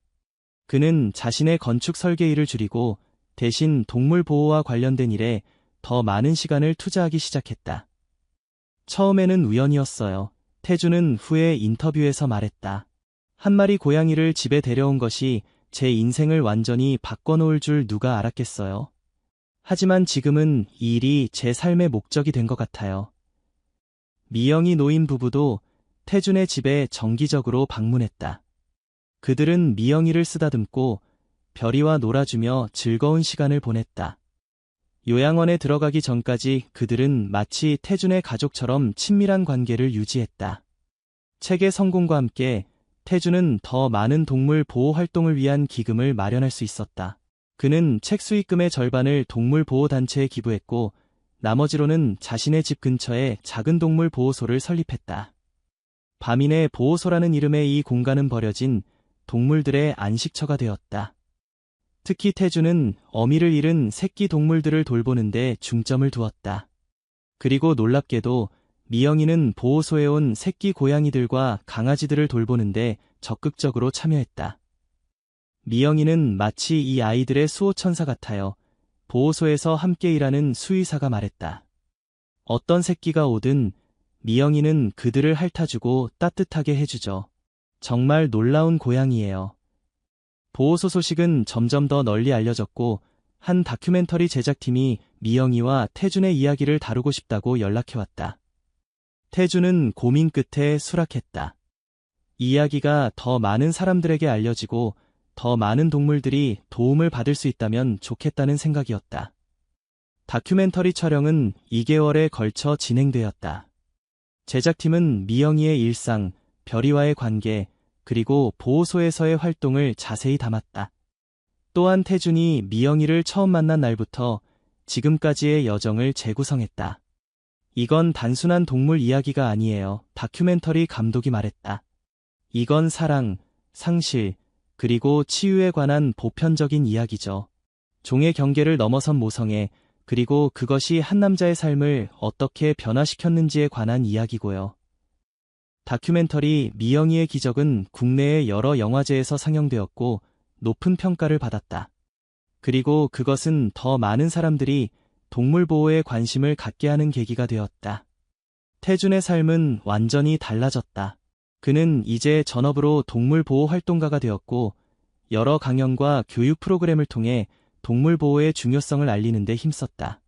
그는 자신의 건축 설계 일을 줄이고 대신 동물 보호와 관련된 일에 더 많은 시간을 투자하기 시작했다. 처음에는 우연이었어요. 태준은 후에 인터뷰에서 말했다. 한 마리 고양이를 집에 데려온 것이 제 인생을 완전히 바꿔놓을 줄 누가 알았겠어요. 하지만 지금은 이 일이 제 삶의 목적이 된 것 같아요. 미영이 노인 부부도 태준의 집에 정기적으로 방문했다. 그들은 미영이를 쓰다듬고 별이와 놀아주며 즐거운 시간을 보냈다. 요양원에 들어가기 전까지 그들은 마치 태준의 가족처럼 친밀한 관계를 유지했다. 책의 성공과 함께 태준은 더 많은 동물 보호 활동을 위한 기금을 마련할 수 있었다. 그는 책 수익금의 절반을 동물 보호 단체에 기부했고 나머지로는 자신의 집 근처에 작은 동물 보호소를 설립했다. 바민의 보호소라는 이름의 이 공간은 버려진 동물들의 안식처가 되었다. 특히 태준은 어미를 잃은 새끼 동물들을 돌보는 데 중점을 두었다. 그리고 놀랍게도 미영이는 보호소에 온 새끼 고양이들과 강아지들을 돌보는 데 적극적으로 참여했다. 미영이는 마치 이 아이들의 수호천사 같아요. 보호소에서 함께 일하는 수의사가 말했다. 어떤 새끼가 오든 미영이는 그들을 핥아주고 따뜻하게 해주죠. 정말 놀라운 고양이예요. 보호소 소식은 점점 더 널리 알려졌고 한 다큐멘터리 제작팀이 미영이와 태준의 이야기를 다루고 싶다고 연락해왔다. 태준은 고민 끝에 수락했다. 이야기가 더 많은 사람들에게 알려지고 더 많은 동물들이 도움을 받을 수 있다면 좋겠다는 생각이었다. 다큐멘터리 촬영은 2개월에 걸쳐 진행되었다. 제작팀은 미영이의 일상, 별이와의 관계, 그리고 보호소에서의 활동을 자세히 담았다. 또한 태준이 미영이를 처음 만난 날부터 지금까지의 여정을 재구성했다. 이건 단순한 동물 이야기가 아니에요. 다큐멘터리 감독이 말했다. 이건 사랑, 상실, 그리고 치유에 관한 보편적인 이야기죠. 종의 경계를 넘어선 모성애, 그리고 그것이 한 남자의 삶을 어떻게 변화시켰는지에 관한 이야기고요. 다큐멘터리 미영이의 기적은 국내의 여러 영화제에서 상영되었고 높은 평가를 받았다. 그리고 그것은 더 많은 사람들이 동물 보호에 관심을 갖게 하는 계기가 되었다. 태준의 삶은 완전히 달라졌다. 그는 이제 전업으로 동물 보호 활동가가 되었고 여러 강연과 교육 프로그램을 통해 동물 보호의 중요성을 알리는 데 힘썼다.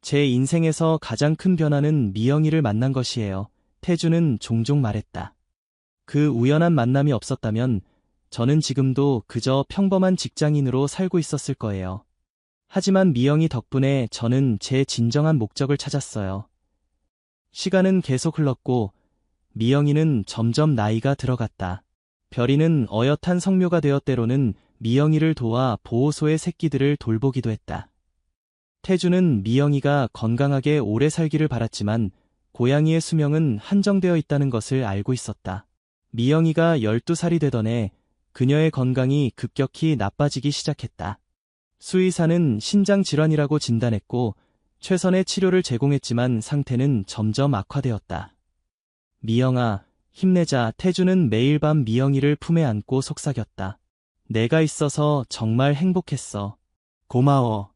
제 인생에서 가장 큰 변화는 미영이를 만난 것이에요. 태준은 종종 말했다. 그 우연한 만남이 없었다면 저는 지금도 그저 평범한 직장인으로 살고 있었을 거예요. 하지만 미영이 덕분에 저는 제 진정한 목적을 찾았어요. 시간은 계속 흘렀고 미영이는 점점 나이가 들어갔다. 별이는 어엿한 성묘가 되어 때로는 미영이를 도와 보호소의 새끼들을 돌보기도 했다. 태준은 미영이가 건강하게 오래 살기를 바랐지만 고양이의 수명은 한정되어 있다는 것을 알고 있었다. 미영이가 12살이 되던 해 그녀의 건강이 급격히 나빠지기 시작했다. 수의사는 신장 질환이라고 진단했고 최선의 치료를 제공했지만 상태는 점점 악화되었다. 미영아, 힘내자. 태준은 매일 밤 미영이를 품에 안고 속삭였다. 내가 있어서 정말 행복했어. 고마워.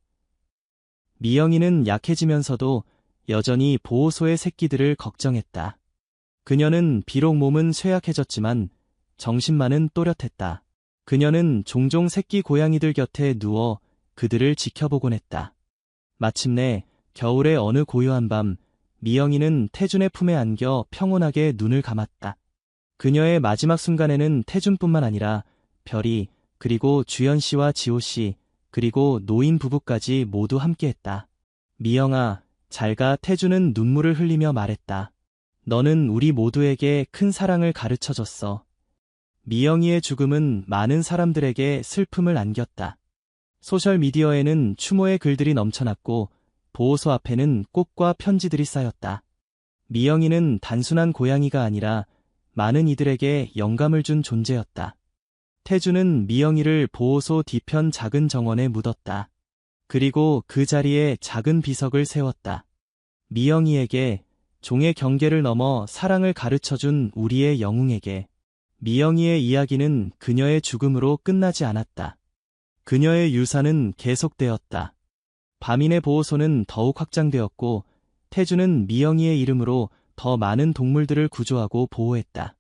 미영이는 약해지면서도 여전히 보호소의 새끼들을 걱정했다. 그녀는 비록 몸은 쇠약해졌지만 정신만은 또렷했다. 그녀는 종종 새끼 고양이들 곁에 누워 그들을 지켜보곤 했다. 마침내 겨울의 어느 고요한 밤, 미영이는 태준의 품에 안겨 평온하게 눈을 감았다. 그녀의 마지막 순간에는 태준뿐만 아니라 별이, 그리고 주연 씨와 지호 씨, 그리고 노인 부부까지 모두 함께했다. 미영아, 잘가. 태준은 눈물을 흘리며 말했다. 너는 우리 모두에게 큰 사랑을 가르쳐줬어. 미영이의 죽음은 많은 사람들에게 슬픔을 안겼다. 소셜미디어에는 추모의 글들이 넘쳐났고 보호소 앞에는 꽃과 편지들이 쌓였다. 미영이는 단순한 고양이가 아니라 많은 이들에게 영감을 준 존재였다. 태준은 미영이를 보호소 뒤편 작은 정원에 묻었다. 그리고 그 자리에 작은 비석을 세웠다. 미영이에게, 종의 경계를 넘어 사랑을 가르쳐준 우리의 영웅에게. 미영이의 이야기는 그녀의 죽음으로 끝나지 않았다. 그녀의 유산은 계속되었다. 밤인의 보호소는 더욱 확장되었고 태준은 미영이의 이름으로 더 많은 동물들을 구조하고 보호했다.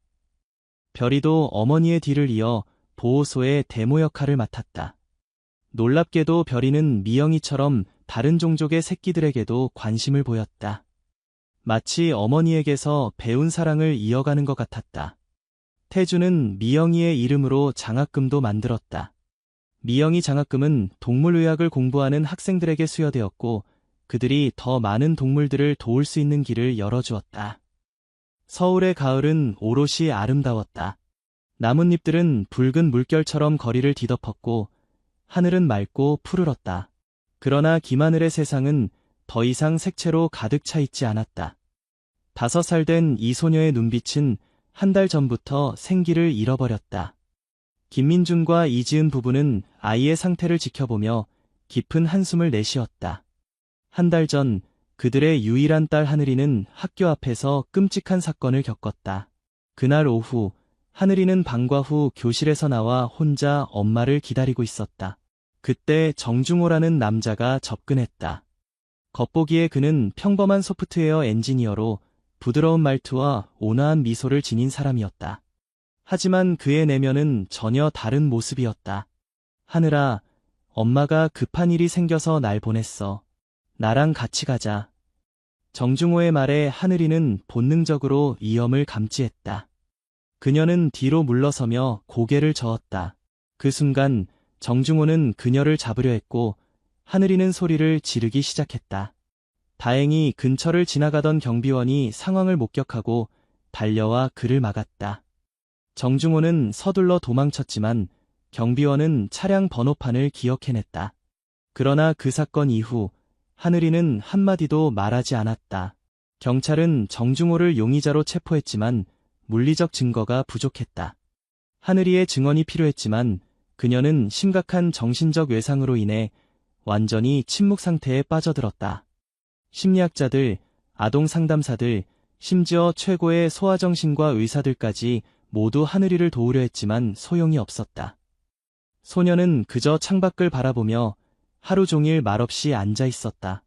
별이도 어머니의 뒤를 이어 보호소의 대모 역할을 맡았다. 놀랍게도 별이는 미영이처럼 다른 종족의 새끼들에게도 관심을 보였다. 마치 어머니에게서 배운 사랑을 이어가는 것 같았다. 태준은 미영이의 이름으로 장학금도 만들었다. 미영이 장학금은 동물의학을 공부하는 학생들에게 수여되었고 그들이 더 많은 동물들을 도울 수 있는 길을 열어주었다. 서울의 가을은 오롯이 아름다웠다. 나뭇잎들은 붉은 물결처럼 거리를 뒤덮었고 하늘은 맑고 푸르렀다. 그러나 김하늘의 세상은 더 이상 색채로 가득 차 있지 않았다. 5살 된 이 소녀의 눈빛은 한 달 전부터 생기를 잃어버렸다. 김민준과 이지은 부부는 아이의 상태를 지켜보며 깊은 한숨을 내쉬었다. 한 달 전 그들의 유일한 딸 하늘이는 학교 앞에서 끔찍한 사건을 겪었다. 그날 오후 하늘이는 방과 후 교실에서 나와 혼자 엄마를 기다리고 있었다. 그때 정중호라는 남자가 접근했다. 겉보기에 그는 평범한 소프트웨어 엔지니어로 부드러운 말투와 온화한 미소를 지닌 사람이었다. 하지만 그의 내면은 전혀 다른 모습이었다. 하늘아, 엄마가 급한 일이 생겨서 날 보냈어. 나랑 같이 가자. 정중호의 말에 하늘이는 본능적으로 이염을 감지했다. 그녀는 뒤로 물러서며 고개를 저었다. 그 순간 정중호는 그녀를 잡으려 했고 하늘이는 소리를 지르기 시작했다. 다행히 근처를 지나가던 경비원이 상황을 목격하고 달려와 그를 막았다. 정중호는 서둘러 도망쳤지만 경비원은 차량 번호판을 기억해냈다. 그러나 그 사건 이후 하늘이는 한마디도 말하지 않았다. 경찰은 정중호를 용의자로 체포했지만 물리적 증거가 부족했다. 하늘이의 증언이 필요했지만 그녀는 심각한 정신적 외상으로 인해 완전히 침묵 상태에 빠져들었다. 심리학자들, 아동 상담사들, 심지어 최고의 소아정신과 의사들까지 모두 하늘이를 도우려 했지만 소용이 없었다. 소녀는 그저 창밖을 바라보며 하루 종일 말없이 앉아 있었다.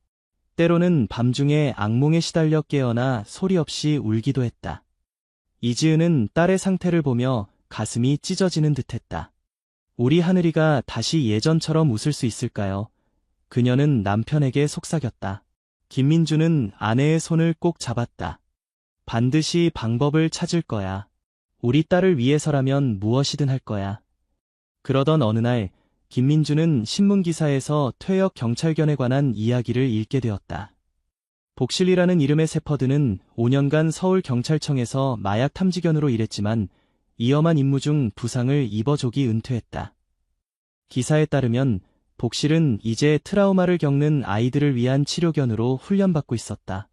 때로는 밤중에 악몽에 시달려 깨어나 소리 없이 울기도 했다. 이지은은 딸의 상태를 보며 가슴이 찢어지는 듯했다. 우리 하늘이가 다시 예전처럼 웃을 수 있을까요? 그녀는 남편에게 속삭였다. 김민주는 아내의 손을 꼭 잡았다. 반드시 방법을 찾을 거야. 우리 딸을 위해서라면 무엇이든 할 거야. 그러던 어느 날 김민주는 신문기사에서 퇴역 경찰견에 관한 이야기를 읽게 되었다. 복실이라는 이름의 세퍼드는 5년간 서울경찰청에서 마약 탐지견으로 일했지만 위험한 임무 중 부상을 입어 조기 은퇴했다. 기사에 따르면 복실은 이제 트라우마를 겪는 아이들을 위한 치료견으로 훈련받고 있었다.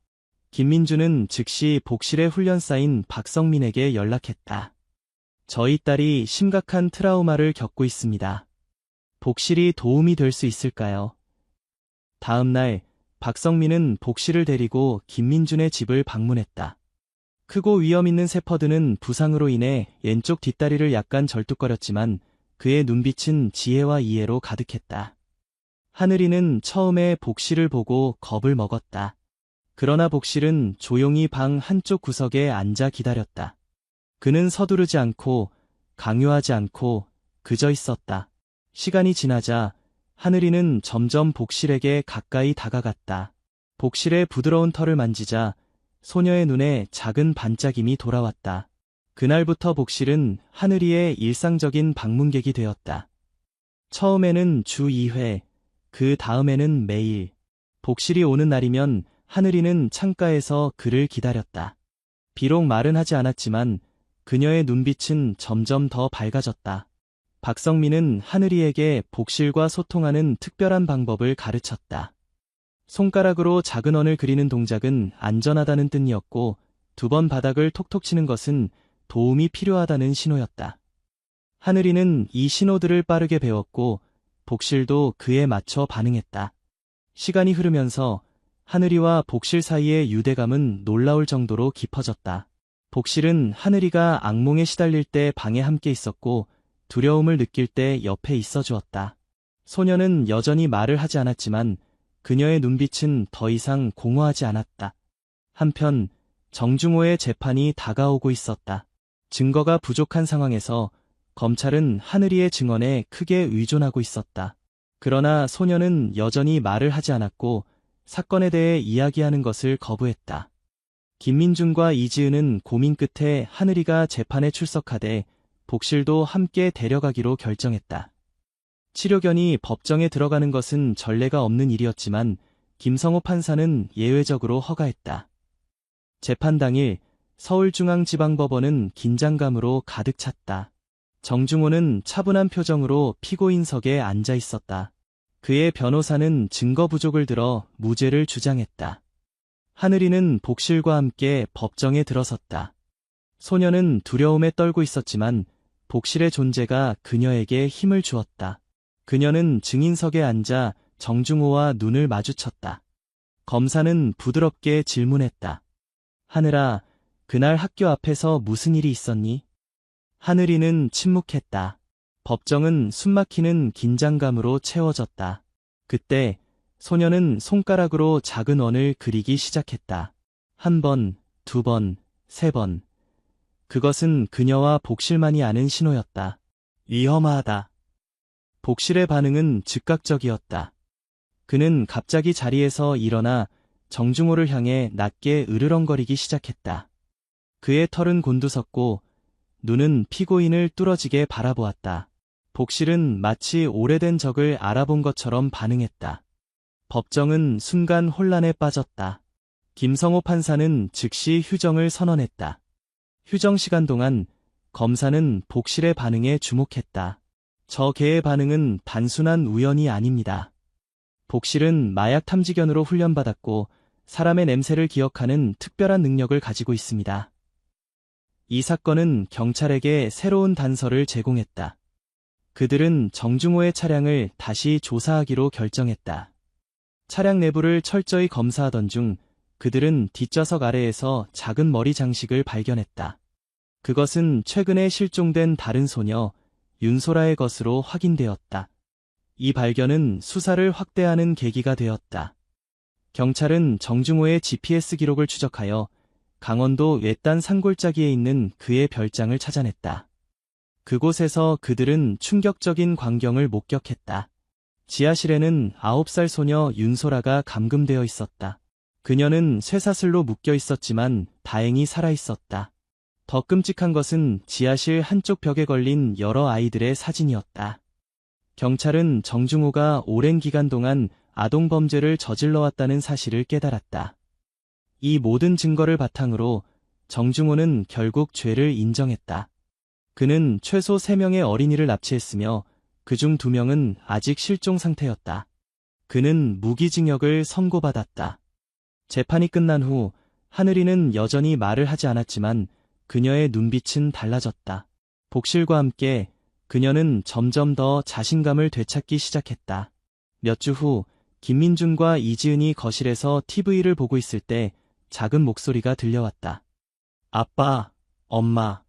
김민주는 즉시 복실의 훈련사인 박성민에게 연락했다. 저희 딸이 심각한 트라우마를 겪고 있습니다. 복실이 도움이 될 수 있을까요? 다음 날 박성민은 복실을 데리고 김민준의 집을 방문했다. 크고 위험 있는 세퍼드는 부상으로 인해 왼쪽 뒷다리를 약간 절뚝거렸지만 그의 눈빛은 지혜와 이해로 가득했다. 하늘이는 처음에 복실을 보고 겁을 먹었다. 그러나 복실은 조용히 방 한쪽 구석에 앉아 기다렸다. 그는 서두르지 않고 강요하지 않고 그저 있었다. 시간이 지나자 하늘이는 점점 복실에게 가까이 다가갔다. 복실의 부드러운 털을 만지자 소녀의 눈에 작은 반짝임이 돌아왔다. 그날부터 복실은 하늘이의 일상적인 방문객이 되었다. 처음에는 주 2회, 그 다음에는 매일. 복실이 오는 날이면 하늘이는 창가에서 그를 기다렸다. 비록 말은 하지 않았지만 그녀의 눈빛은 점점 더 밝아졌다. 박성민은 하늘이에게 복실과 소통하는 특별한 방법을 가르쳤다. 손가락으로 작은 원을 그리는 동작은 안전하다는 뜻이었고 2번 바닥을 톡톡 치는 것은 도움이 필요하다는 신호였다. 하늘이는 이 신호들을 빠르게 배웠고 복실도 그에 맞춰 반응했다. 시간이 흐르면서 하늘이와 복실 사이의 유대감은 놀라울 정도로 깊어졌다. 복실은 하늘이가 악몽에 시달릴 때 방에 함께 있었고 두려움을 느낄 때 옆에 있어 주었다. 소녀는 여전히 말을 하지 않았지만 그녀의 눈빛은 더 이상 공허하지 않았다. 한편 정중호의 재판이 다가오고 있었다. 증거가 부족한 상황에서 검찰은 하늘이의 증언에 크게 의존하고 있었다. 그러나 소녀는 여전히 말을 하지 않았고 사건에 대해 이야기하는 것을 거부했다. 김민준과 이지은은 고민 끝에 하늘이가 재판에 출석하되 복실도 함께 데려가기로 결정했다. 치료견이 법정에 들어가는 것은 전례가 없는 일이었지만 김성호 판사는 예외적으로 허가했다. 재판 당일 서울중앙지방법원은 긴장감으로 가득 찼다. 정중호는 차분한 표정으로 피고인석에 앉아 있었다. 그의 변호사는 증거 부족을 들어 무죄를 주장했다. 하늘이는 복실과 함께 법정에 들어섰다. 소녀는 두려움에 떨고 있었지만 복실의 존재가 그녀에게 힘을 주었다. 그녀는 증인석에 앉아 정중호와 눈을 마주쳤다. 검사는 부드럽게 질문했다. 하늘아, 그날 학교 앞에서 무슨 일이 있었니? 하늘이는 침묵했다. 법정은 숨막히는 긴장감으로 채워졌다. 그때 소녀는 손가락으로 작은 원을 그리기 시작했다. 한 번, 두 번, 세 번. 그것은 그녀와 복실만이 아는 신호였다. 위험하다. 복실의 반응은 즉각적이었다. 그는 갑자기 자리에서 일어나 정중호를 향해 낮게 으르렁거리기 시작했다. 그의 털은 곤두섰고 눈은 피고인을 뚫어지게 바라보았다. 복실은 마치 오래된 적을 알아본 것처럼 반응했다. 법정은 순간 혼란에 빠졌다. 김성호 판사는 즉시 휴정을 선언했다. 휴정 시간 동안 검사는 복실의 반응에 주목했다. 저 개의 반응은 단순한 우연이 아닙니다. 복실은 마약 탐지견으로 훈련받았고 사람의 냄새를 기억하는 특별한 능력을 가지고 있습니다. 이 사건은 경찰에게 새로운 단서를 제공했다. 그들은 정중호의 차량을 다시 조사하기로 결정했다. 차량 내부를 철저히 검사하던 중 그들은 뒷좌석 아래에서 작은 머리 장식을 발견했다. 그것은 최근에 실종된 다른 소녀 윤소라의 것으로 확인되었다. 이 발견은 수사를 확대하는 계기가 되었다. 경찰은 정중호의 GPS 기록을 추적하여 강원도 외딴 산골짜기에 있는 그의 별장을 찾아냈다. 그곳에서 그들은 충격적인 광경을 목격했다. 지하실에는 9살 소녀 윤소라가 감금되어 있었다. 그녀는 쇠사슬로 묶여 있었지만 다행히 살아 있었다. 더 끔찍한 것은 지하실 한쪽 벽에 걸린 여러 아이들의 사진이었다. 경찰은 정중호가 오랜 기간 동안 아동범죄를 저질러왔다는 사실을 깨달았다. 이 모든 증거를 바탕으로 정중호는 결국 죄를 인정했다. 그는 최소 3명의 어린이를 납치했으며 그중 2명은 아직 실종 상태였다. 그는 무기징역을 선고받았다. 재판이 끝난 후 하늘이는 여전히 말을 하지 않았지만 그녀의 눈빛은 달라졌다. 복실과 함께 그녀는 점점 더 자신감을 되찾기 시작했다. 몇 주 후 김민준과 이지은이 거실에서 TV를 보고 있을 때 작은 목소리가 들려왔다. 아빠, 엄마.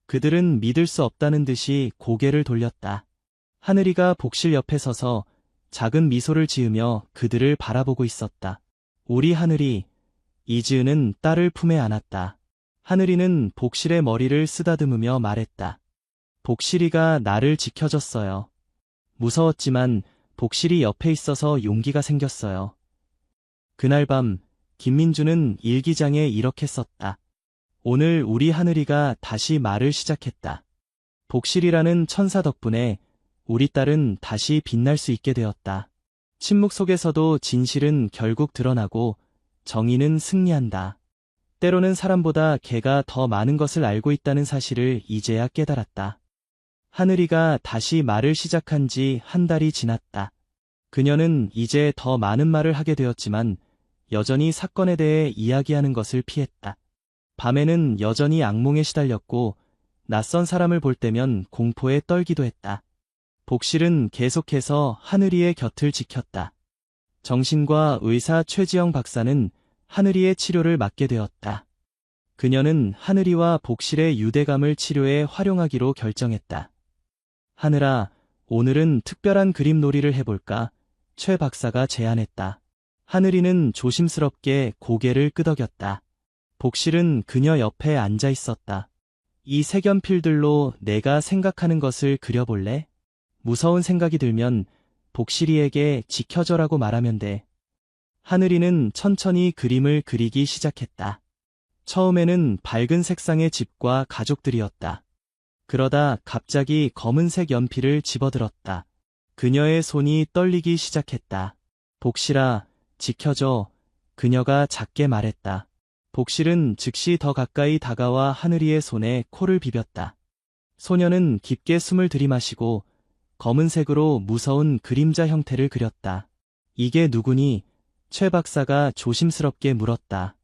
그들은 믿을 수 없다는 듯이 고개를 돌렸다. 하늘이가 복실 옆에 서서 작은 미소를 지으며 그들을 바라보고 있었다. 우리 하늘이. 이지은은 딸을 품에 안았다. 하늘이는 복실의 머리를 쓰다듬으며 말했다. 복실이가 나를 지켜줬어요. 무서웠지만 복실이 옆에 있어서 용기가 생겼어요. 그날 밤 김민주는 일기장에 이렇게 썼다. 오늘 우리 하늘이가 다시 말을 시작했다. 복실이라는 천사 덕분에 우리 딸은 다시 빛날 수 있게 되었다. 침묵 속에서도 진실은 결국 드러나고 정의는 승리한다. 때로는 사람보다 개가 더 많은 것을 알고 있다는 사실을 이제야 깨달았다. 하늘이가 다시 말을 시작한 지 한 달이 지났다. 그녀는 이제 더 많은 말을 하게 되었지만 여전히 사건에 대해 이야기하는 것을 피했다. 밤에는 여전히 악몽에 시달렸고 낯선 사람을 볼 때면 공포에 떨기도 했다. 복실은 계속해서 하늘이의 곁을 지켰다. 정신과 의사 최지영 박사는 하늘이의 치료를 맡게 되었다. 그녀는 하늘이와 복실의 유대감을 치료에 활용하기로 결정했다. 하늘아, 오늘은 특별한 그림 놀이를 해볼까? 최 박사가 제안했다. 하늘이는 조심스럽게 고개를 끄덕였다. 복실은 그녀 옆에 앉아 있었다. 이 색연필들로 내가 생각하는 것을 그려볼래? 무서운 생각이 들면 복실이에게 지켜줘라고 말하면 돼. 하늘이는 천천히 그림을 그리기 시작했다. 처음에는 밝은 색상의 집과 가족들이었다. 그러다 갑자기 검은색 연필을 집어들었다. 그녀의 손이 떨리기 시작했다. 복실아, 지켜줘. 그녀가 작게 말했다. 복실은 즉시 더 가까이 다가와 하늘이의 손에 코를 비볐다. 소녀는 깊게 숨을 들이마시고 검은색으로 무서운 그림자 형태를 그렸다. 이게 누구니? 최 박사가 조심스럽게 물었다.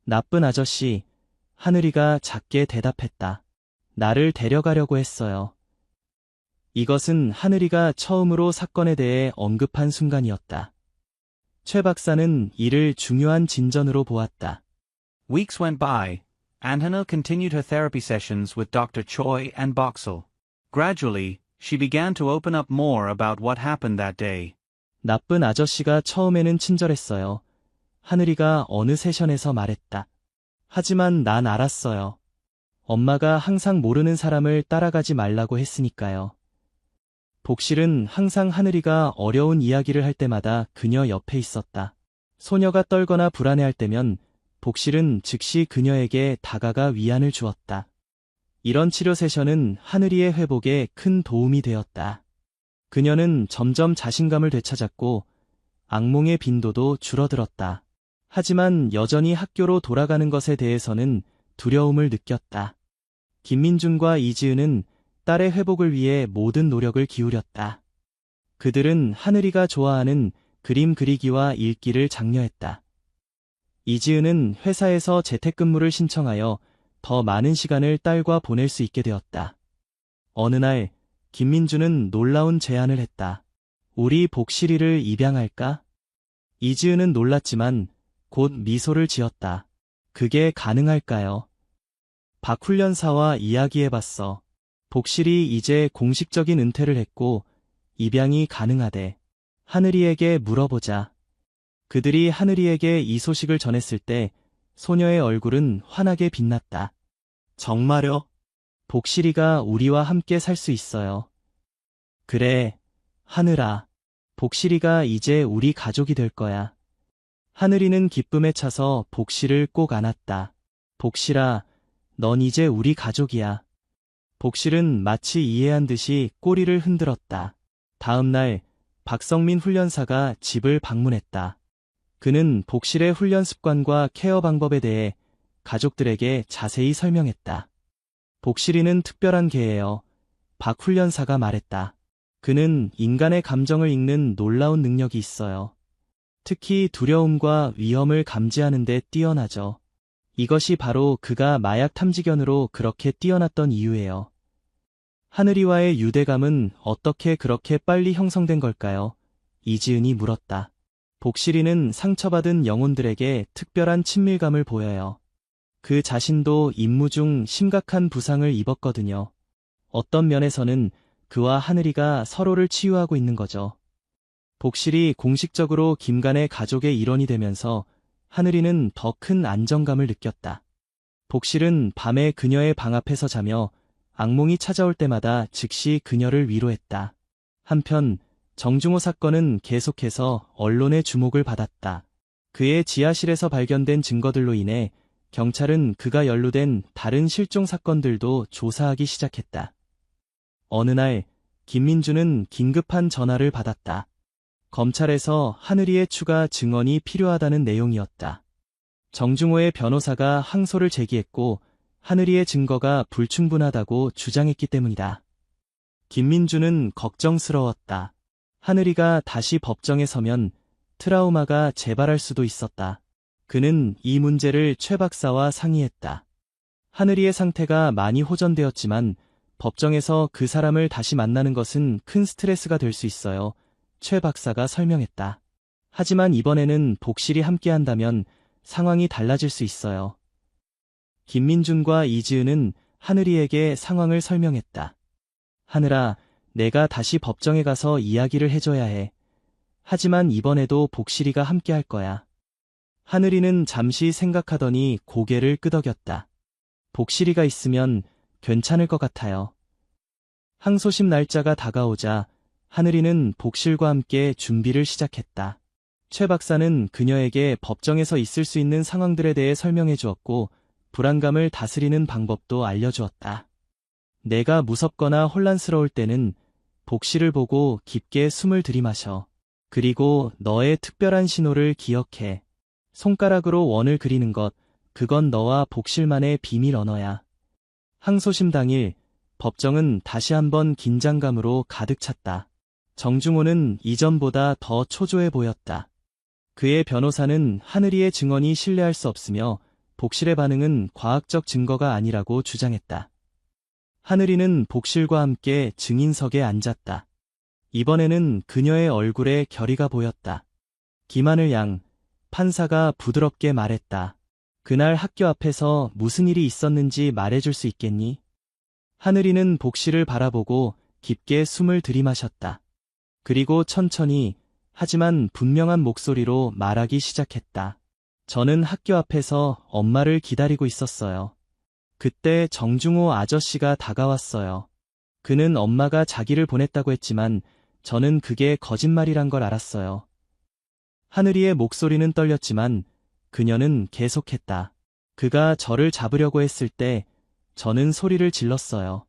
나쁜 아저씨. 하늘이가 작게 대답했다. 나를 데려가려고 했어요. 이것은 하늘이가 처음으로 사건에 대해 언급한 순간이었다. 최 박사는 이를 중요한 진전으로 보았다. Weeks went by. Anhana continued her therapy sessions with Dr. Choi and Boxall. Gradually, she began to open up more about what happened that day. 나쁜 아저씨가 처음에는 친절했어요. 하늘이가 어느 세션에서 말했다. 하지만 난 알았어요. 엄마가 항상 모르는 사람을 따라가지 말라고 했으니까요. 복실은 항상 하늘이가 어려운 이야기를 할 때마다 그녀 옆에 있었다. 소녀가 떨거나 불안해할 때면 복실은 즉시 그녀에게 다가가 위안을 주었다. 이런 치료 세션은 하늘이의 회복에 큰 도움이 되었다. 그녀는 점점 자신감을 되찾았고 악몽의 빈도도 줄어들었다. 하지만 여전히 학교로 돌아가는 것에 대해서는 두려움을 느꼈다. 김민준과 이지은은 딸의 회복을 위해 모든 노력을 기울였다. 그들은 하늘이가 좋아하는 그림 그리기와 읽기를 장려했다. 이지은은 회사에서 재택근무를 신청하여 더 많은 시간을 딸과 보낼 수 있게 되었다. 어느 날 김민준은 놀라운 제안을 했다. 우리 복실이를 입양할까? 이지은은 놀랐지만 곧 미소를 지었다. 그게 가능할까요? 박 훈련사와 이야기해봤어. 복실이 이제 공식적인 은퇴를 했고 입양이 가능하대. 하늘이에게 물어보자. 그들이 하늘이에게 이 소식을 전했을 때 소녀의 얼굴은 환하게 빛났다. 정말요? 복실이가 우리와 함께 살 수 있어요. 그래, 하늘아. 복실이가 이제 우리 가족이 될 거야. 하늘이는 기쁨에 차서 복실을 꼭 안았다. 복실아, 넌 이제 우리 가족이야. 복실은 마치 이해한 듯이 꼬리를 흔들었다. 다음 날 박성민 훈련사가 집을 방문했다. 그는 복실의 훈련 습관과 케어 방법에 대해 가족들에게 자세히 설명했다. 복실이는 특별한 개예요. 박 훈련사가 말했다. 그는 인간의 감정을 읽는 놀라운 능력이 있어요. 특히 두려움과 위험을 감지하는 데 뛰어나죠. 이것이 바로 그가 마약 탐지견으로 그렇게 뛰어났던 이유예요. 하늘이와의 유대감은 어떻게 그렇게 빨리 형성된 걸까요? 이지은이 물었다. 복실이는 상처받은 영혼들에게 특별한 친밀감을 보여요. 그 자신도 임무 중 심각한 부상을 입었거든요. 어떤 면에서는 그와 하늘이가 서로를 치유하고 있는 거죠. 복실이 공식적으로 김간의 가족의 일원이 되면서 하늘이는 더 큰 안정감을 느꼈다. 복실은 밤에 그녀의 방 앞에서 자며 악몽이 찾아올 때마다 즉시 그녀를 위로했다. 한편 정중호 사건은 계속해서 언론의 주목을 받았다. 그의 지하실에서 발견된 증거들로 인해 경찰은 그가 연루된 다른 실종 사건들도 조사하기 시작했다. 어느 날 김민준은 긴급한 전화를 받았다. 검찰에서 하늘이의 추가 증언이 필요하다는 내용이었다. 정중호의 변호사가 항소를 제기했고 하늘이의 증거가 불충분하다고 주장했기 때문이다. 김민준은 걱정스러웠다. 하늘이가 다시 법정에 서면 트라우마가 재발할 수도 있었다. 그는 이 문제를 최 박사와 상의했다. 하늘이의 상태가 많이 호전되었지만 법정에서 그 사람을 다시 만나는 것은 큰 스트레스가 될 수 있어요. 최 박사가 설명했다. 하지만 이번에는 복실이 함께한다면 상황이 달라질 수 있어요. 김민준과 이지은은 하늘이에게 상황을 설명했다. 하늘아, 내가 다시 법정에 가서 이야기를 해줘야 해. 하지만 이번에도 복실이가 함께할 거야. 하늘이는 잠시 생각하더니 고개를 끄덕였다. 복실이가 있으면 괜찮을 것 같아요. 항소심 날짜가 다가오자 하늘이는 복실과 함께 준비를 시작했다. 최 박사는 그녀에게 법정에서 있을 수 있는 상황들에 대해 설명해 주었고 불안감을 다스리는 방법도 알려주었다. 내가 무섭거나 혼란스러울 때는 복실을 보고 깊게 숨을 들이마셔. 그리고 너의 특별한 신호를 기억해. 손가락으로 원을 그리는 것, 그건 너와 복실만의 비밀 언어야. 항소심 당일, 법정은 다시 한번 긴장감으로 가득 찼다. 정중호는 이전보다 더 초조해 보였다. 그의 변호사는 하늘이의 증언이 신뢰할 수 없으며 복실의 반응은 과학적 증거가 아니라고 주장했다. 하늘이는 복실과 함께 증인석에 앉았다. 이번에는 그녀의 얼굴에 결의가 보였다. 김하늘 양, 판사가 부드럽게 말했다. 그날 학교 앞에서 무슨 일이 있었는지 말해줄 수 있겠니? 하늘이는 복실을 바라보고 깊게 숨을 들이마셨다. 그리고 천천히 하지만 분명한 목소리로 말하기 시작했다. 저는 학교 앞에서 엄마를 기다리고 있었어요. 그때 정중호 아저씨가 다가왔어요. 그는 엄마가 자기를 보냈다고 했지만 저는 그게 거짓말이란 걸 알았어요. 하늘이의 목소리는 떨렸지만 그녀는 계속했다. 그가 저를 잡으려고 했을 때 저는 소리를 질렀어요.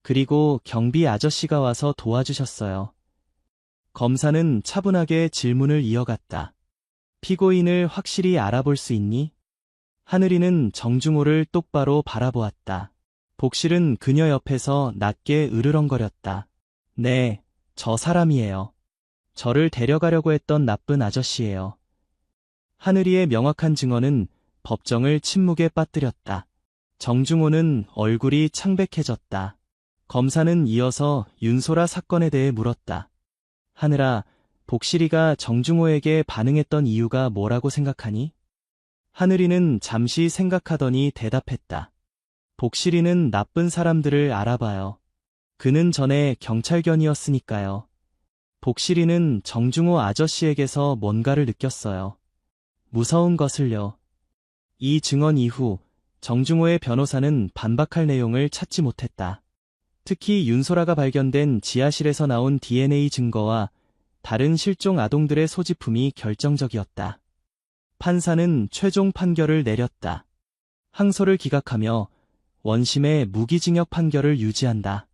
그리고 경비 아저씨가 와서 도와주셨어요. 검사는 차분하게 질문을 이어갔다. 피고인을 확실히 알아볼 수 있니? 하늘이는 정중호를 똑바로 바라보았다. 복실은 그녀 옆에서 낮게 으르렁거렸다. 네, 저 사람이에요. 저를 데려가려고 했던 나쁜 아저씨예요. 하늘이의 명확한 증언은 법정을 침묵에 빠뜨렸다. 정중호는 얼굴이 창백해졌다. 검사는 이어서 윤소라 사건에 대해 물었다. 하늘아, 복실이가 정중호에게 반응했던 이유가 뭐라고 생각하니? 하늘이는 잠시 생각하더니 대답했다. 복실이는 나쁜 사람들을 알아봐요. 그는 전에 경찰견이었으니까요. 복실이는 정중호 아저씨에게서 뭔가를 느꼈어요. 무서운 것을요. 이 증언 이후 정중호의 변호사는 반박할 내용을 찾지 못했다. 특히 윤소라가 발견된 지하실에서 나온 DNA 증거와 다른 실종 아동들의 소지품이 결정적이었다. 판사는 최종 판결을 내렸다. 항소를 기각하며 원심의 무기징역 판결을 유지한다.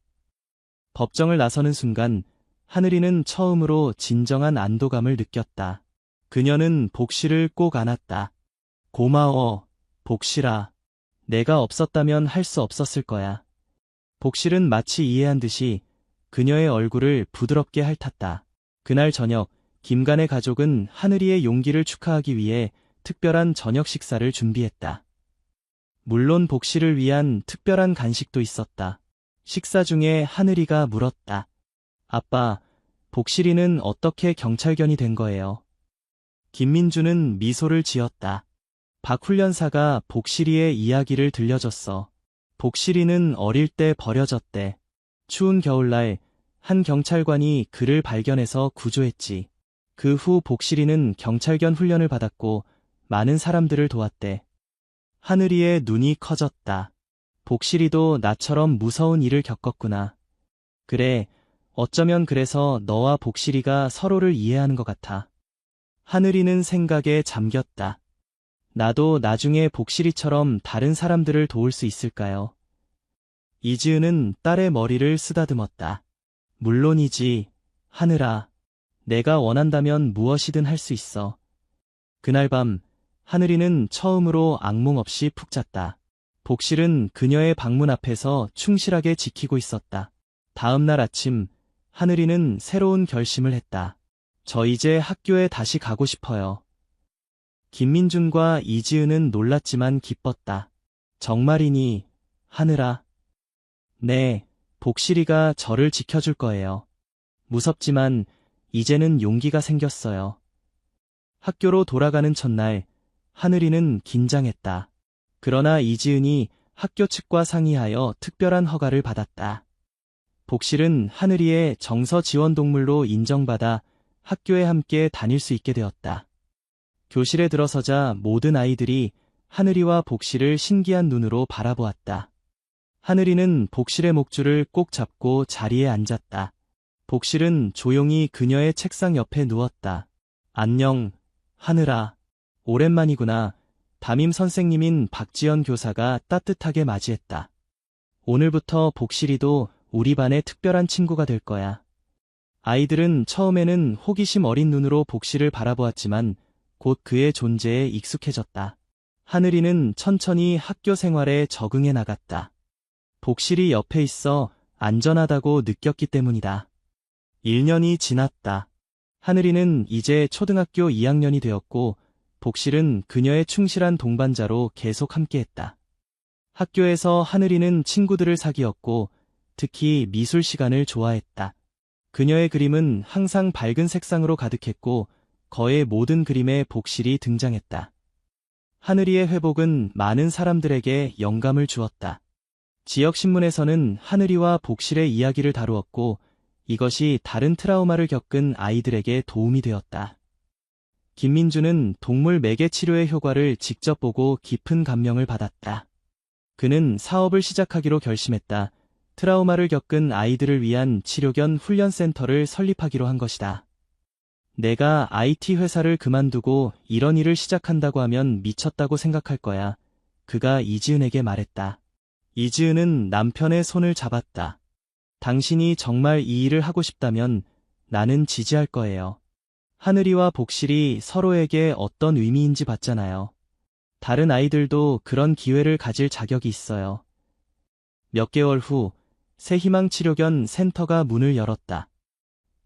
법정을 나서는 순간 하늘이는 처음으로 진정한 안도감을 느꼈다. 그녀는 복실을 꼭 안았다. 고마워, 복실아. 내가 없었다면 할 수 없었을 거야. 복실은 마치 이해한 듯이 그녀의 얼굴을 부드럽게 핥았다. 그날 저녁, 김간의 가족은 하늘이의 용기를 축하하기 위해 특별한 저녁 식사를 준비했다. 물론 복실을 위한 특별한 간식도 있었다. 식사 중에 하늘이가 물었다. 아빠, 복실이는 어떻게 경찰견이 된 거예요? 김민주는 미소를 지었다. 박 훈련사가 복실이의 이야기를 들려줬어. 복실이는 어릴 때 버려졌대. 추운 겨울날 한 경찰관이 그를 발견해서 구조했지. 그 후 복실이는 경찰견 훈련을 받았고 많은 사람들을 도왔대. 하늘이의 눈이 커졌다. 복실이도 나처럼 무서운 일을 겪었구나. 그래, 어쩌면 그래서 너와 복실이가 서로를 이해하는 것 같아. 하늘이는 생각에 잠겼다. 나도 나중에 복실이처럼 다른 사람들을 도울 수 있을까요? 이지은은 딸의 머리를 쓰다듬었다. 물론이지, 하늘아. 내가 원한다면 무엇이든 할 수 있어. 그날 밤, 하늘이는 처음으로 악몽 없이 푹 잤다. 복실은 그녀의 방문 앞에서 충실하게 지키고 있었다. 다음 날 아침, 하늘이는 새로운 결심을 했다. 저 이제 학교에 다시 가고 싶어요. 김민준과 이지은은 놀랐지만 기뻤다. 정말이니, 하늘아? 네, 복실이가 저를 지켜줄 거예요. 무섭지만 이제는 용기가 생겼어요. 학교로 돌아가는 첫날, 하늘이는 긴장했다. 그러나 이지은이 학교 측과 상의하여 특별한 허가를 받았다. 복실은 하늘이의 정서 지원 동물로 인정받아 학교에 함께 다닐 수 있게 되었다. 교실에 들어서자 모든 아이들이 하늘이와 복실을 신기한 눈으로 바라보았다. 하늘이는 복실의 목줄을 꼭 잡고 자리에 앉았다. 복실은 조용히 그녀의 책상 옆에 누웠다. 안녕, 하늘아. 오랜만이구나. 담임 선생님인 박지연 교사가 따뜻하게 맞이했다. 오늘부터 복실이도 우리 반의 특별한 친구가 될 거야. 아이들은 처음에는 호기심 어린 눈으로 복실을 바라보았지만 곧 그의 존재에 익숙해졌다. 하늘이는 천천히 학교 생활에 적응해 나갔다. 복실이 옆에 있어 안전하다고 느꼈기 때문이다. 1년이 지났다. 하늘이는 이제 초등학교 2학년이 되었고 복실은 그녀의 충실한 동반자로 계속 함께했다. 학교에서 하늘이는 친구들을 사귀었고 특히 미술 시간을 좋아했다. 그녀의 그림은 항상 밝은 색상으로 가득했고 거의 모든 그림에 복실이 등장했다. 하늘이의 회복은 많은 사람들에게 영감을 주었다. 지역신문에서는 하늘이와 복실의 이야기를 다루었고, 이것이 다른 트라우마를 겪은 아이들에게 도움이 되었다. 김민주는 동물 매개 치료의 효과를 직접 보고 깊은 감명을 받았다. 그는 사업을 시작하기로 결심했다. 트라우마를 겪은 아이들을 위한 치료견 훈련센터를 설립하기로 한 것이다. 내가 IT 회사를 그만두고 이런 일을 시작한다고 하면 미쳤다고 생각할 거야. 그가 이지은에게 말했다. 이지은은 남편의 손을 잡았다. 당신이 정말 이 일을 하고 싶다면 나는 지지할 거예요. 하늘이와 복실이 서로에게 어떤 의미인지 봤잖아요. 다른 아이들도 그런 기회를 가질 자격이 있어요. 몇 개월 후 새희망 치료견 센터가 문을 열었다.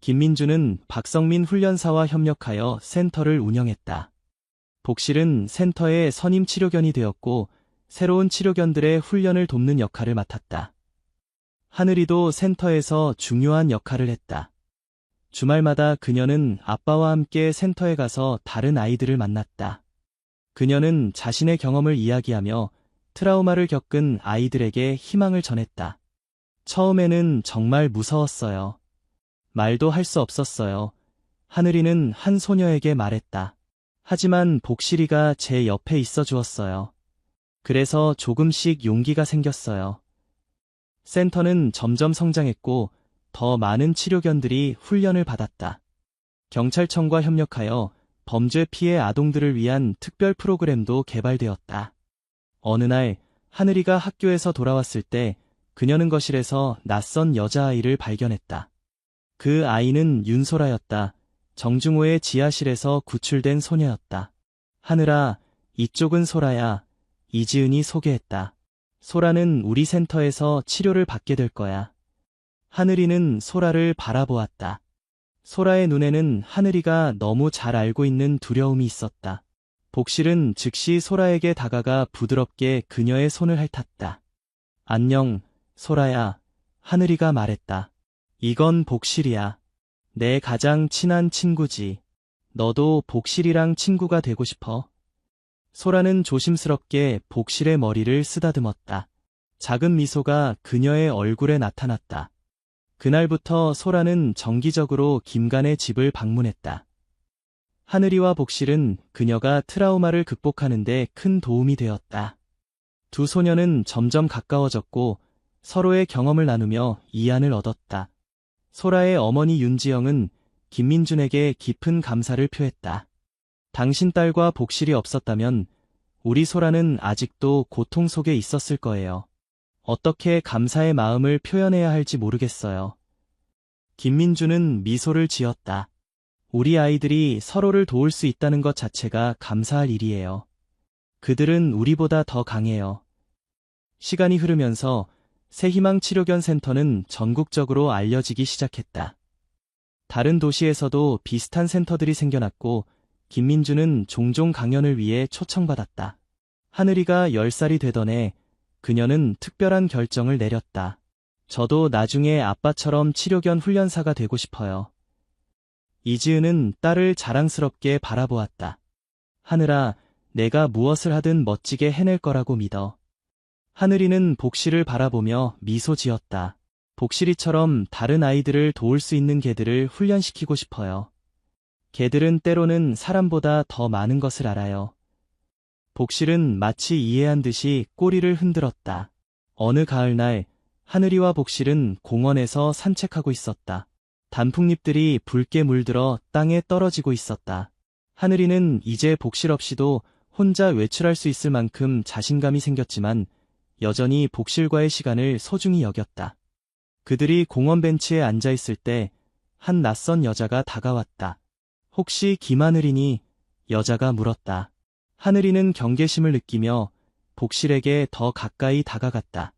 김민주는 박성민 훈련사와 협력하여 센터를 운영했다. 복실은 센터의 선임 치료견이 되었고 새로운 치료견들의 훈련을 돕는 역할을 맡았다. 하늘이도 센터에서 중요한 역할을 했다. 주말마다 그녀는 아빠와 함께 센터에 가서 다른 아이들을 만났다. 그녀는 자신의 경험을 이야기하며 트라우마를 겪은 아이들에게 희망을 전했다. 처음에는 정말 무서웠어요. 말도 할 수 없었어요. 하늘이는 한 소녀에게 말했다. 하지만 복실이가 제 옆에 있어 주었어요. 그래서 조금씩 용기가 생겼어요. 센터는 점점 성장했고 더 많은 치료견들이 훈련을 받았다. 경찰청과 협력하여 범죄 피해 아동들을 위한 특별 프로그램도 개발되었다. 어느 날 하늘이가 학교에서 돌아왔을 때 그녀는 거실에서 낯선 여자아이를 발견했다. 그 아이는 윤소라였다. 정중호의 지하실에서 구출된 소녀였다. 하늘아, 이쪽은 소라야. 이지은이 소개했다. 소라는 우리 센터에서 치료를 받게 될 거야. 하늘이는 소라를 바라보았다. 소라의 눈에는 하늘이가 너무 잘 알고 있는 두려움이 있었다. 복실은 즉시 소라에게 다가가 부드럽게 그녀의 손을 핥았다. 안녕, 소라야. 하늘이가 말했다. 이건 복실이야. 내 가장 친한 친구지. 너도 복실이랑 친구가 되고 싶어? 소라는 조심스럽게 복실의 머리를 쓰다듬었다. 작은 미소가 그녀의 얼굴에 나타났다. 그날부터 소라는 정기적으로 김간의 집을 방문했다. 하늘이와 복실은 그녀가 트라우마를 극복하는 데 큰 도움이 되었다. 두 소녀는 점점 가까워졌고 서로의 경험을 나누며 이안을 얻었다. 소라의 어머니 윤지영은 김민준에게 깊은 감사를 표했다. 당신 딸과 복실이 없었다면 우리 소라는 아직도 고통 속에 있었을 거예요. 어떻게 감사의 마음을 표현해야 할지 모르겠어요. 김민주는 미소를 지었다. 우리 아이들이 서로를 도울 수 있다는 것 자체가 감사할 일이에요. 그들은 우리보다 더 강해요. 시간이 흐르면서 새희망 치료견 센터는 전국적으로 알려지기 시작했다. 다른 도시에서도 비슷한 센터들이 생겨났고 김민주는 종종 강연을 위해 초청받았다. 하늘이가 10살이 되던 해 그녀는 특별한 결정을 내렸다. 저도 나중에 아빠처럼 치료견 훈련사가 되고 싶어요. 이지은은 딸을 자랑스럽게 바라보았다. 하늘아, 내가 무엇을 하든 멋지게 해낼 거라고 믿어. 하늘이는 복실을 바라보며 미소 지었다. 복실이처럼 다른 아이들을 도울 수 있는 개들을 훈련시키고 싶어요. 개들은 때로는 사람보다 더 많은 것을 알아요. 복실은 마치 이해한 듯이 꼬리를 흔들었다. 어느 가을날 하늘이와 복실은 공원에서 산책하고 있었다. 단풍잎들이 붉게 물들어 땅에 떨어지고 있었다. 하늘이는 이제 복실 없이도 혼자 외출할 수 있을 만큼 자신감이 생겼지만 여전히 복실과의 시간을 소중히 여겼다. 그들이 공원 벤치에 앉아 있을 때 한 낯선 여자가 다가왔다. 혹시 김하늘이니? 여자가 물었다. 하늘이는 경계심을 느끼며 복실에게 더 가까이 다가갔다.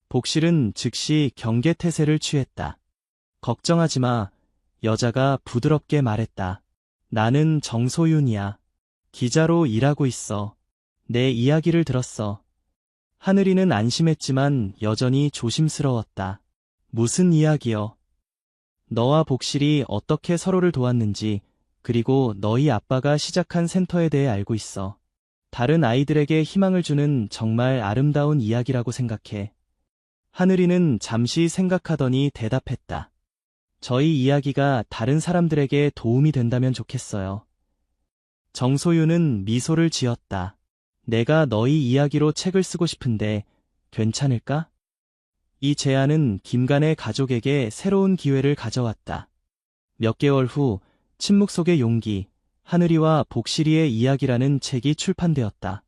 복실은 즉시 경계태세를 취했다. 걱정하지 마. 여자가 부드럽게 말했다. 나는 정소윤이야. 기자로 일하고 있어. 내 이야기를 들었어. 하늘이는 안심했지만 여전히 조심스러웠다. 무슨 이야기요? 너와 복실이 어떻게 서로를 도왔는지, 그리고 너희 아빠가 시작한 센터에 대해 알고 있어. 다른 아이들에게 희망을 주는 정말 아름다운 이야기라고 생각해. 하늘이는 잠시 생각하더니 대답했다. 저희 이야기가 다른 사람들에게 도움이 된다면 좋겠어요. 정소윤은 미소를 지었다. 내가 너희 이야기로 책을 쓰고 싶은데 괜찮을까? 이 제안은 김간의 가족에게 새로운 기회를 가져왔다. 몇 개월 후 침묵 속의 용기, 하늘이와 복실이의 이야기라는 책이 출판되었다.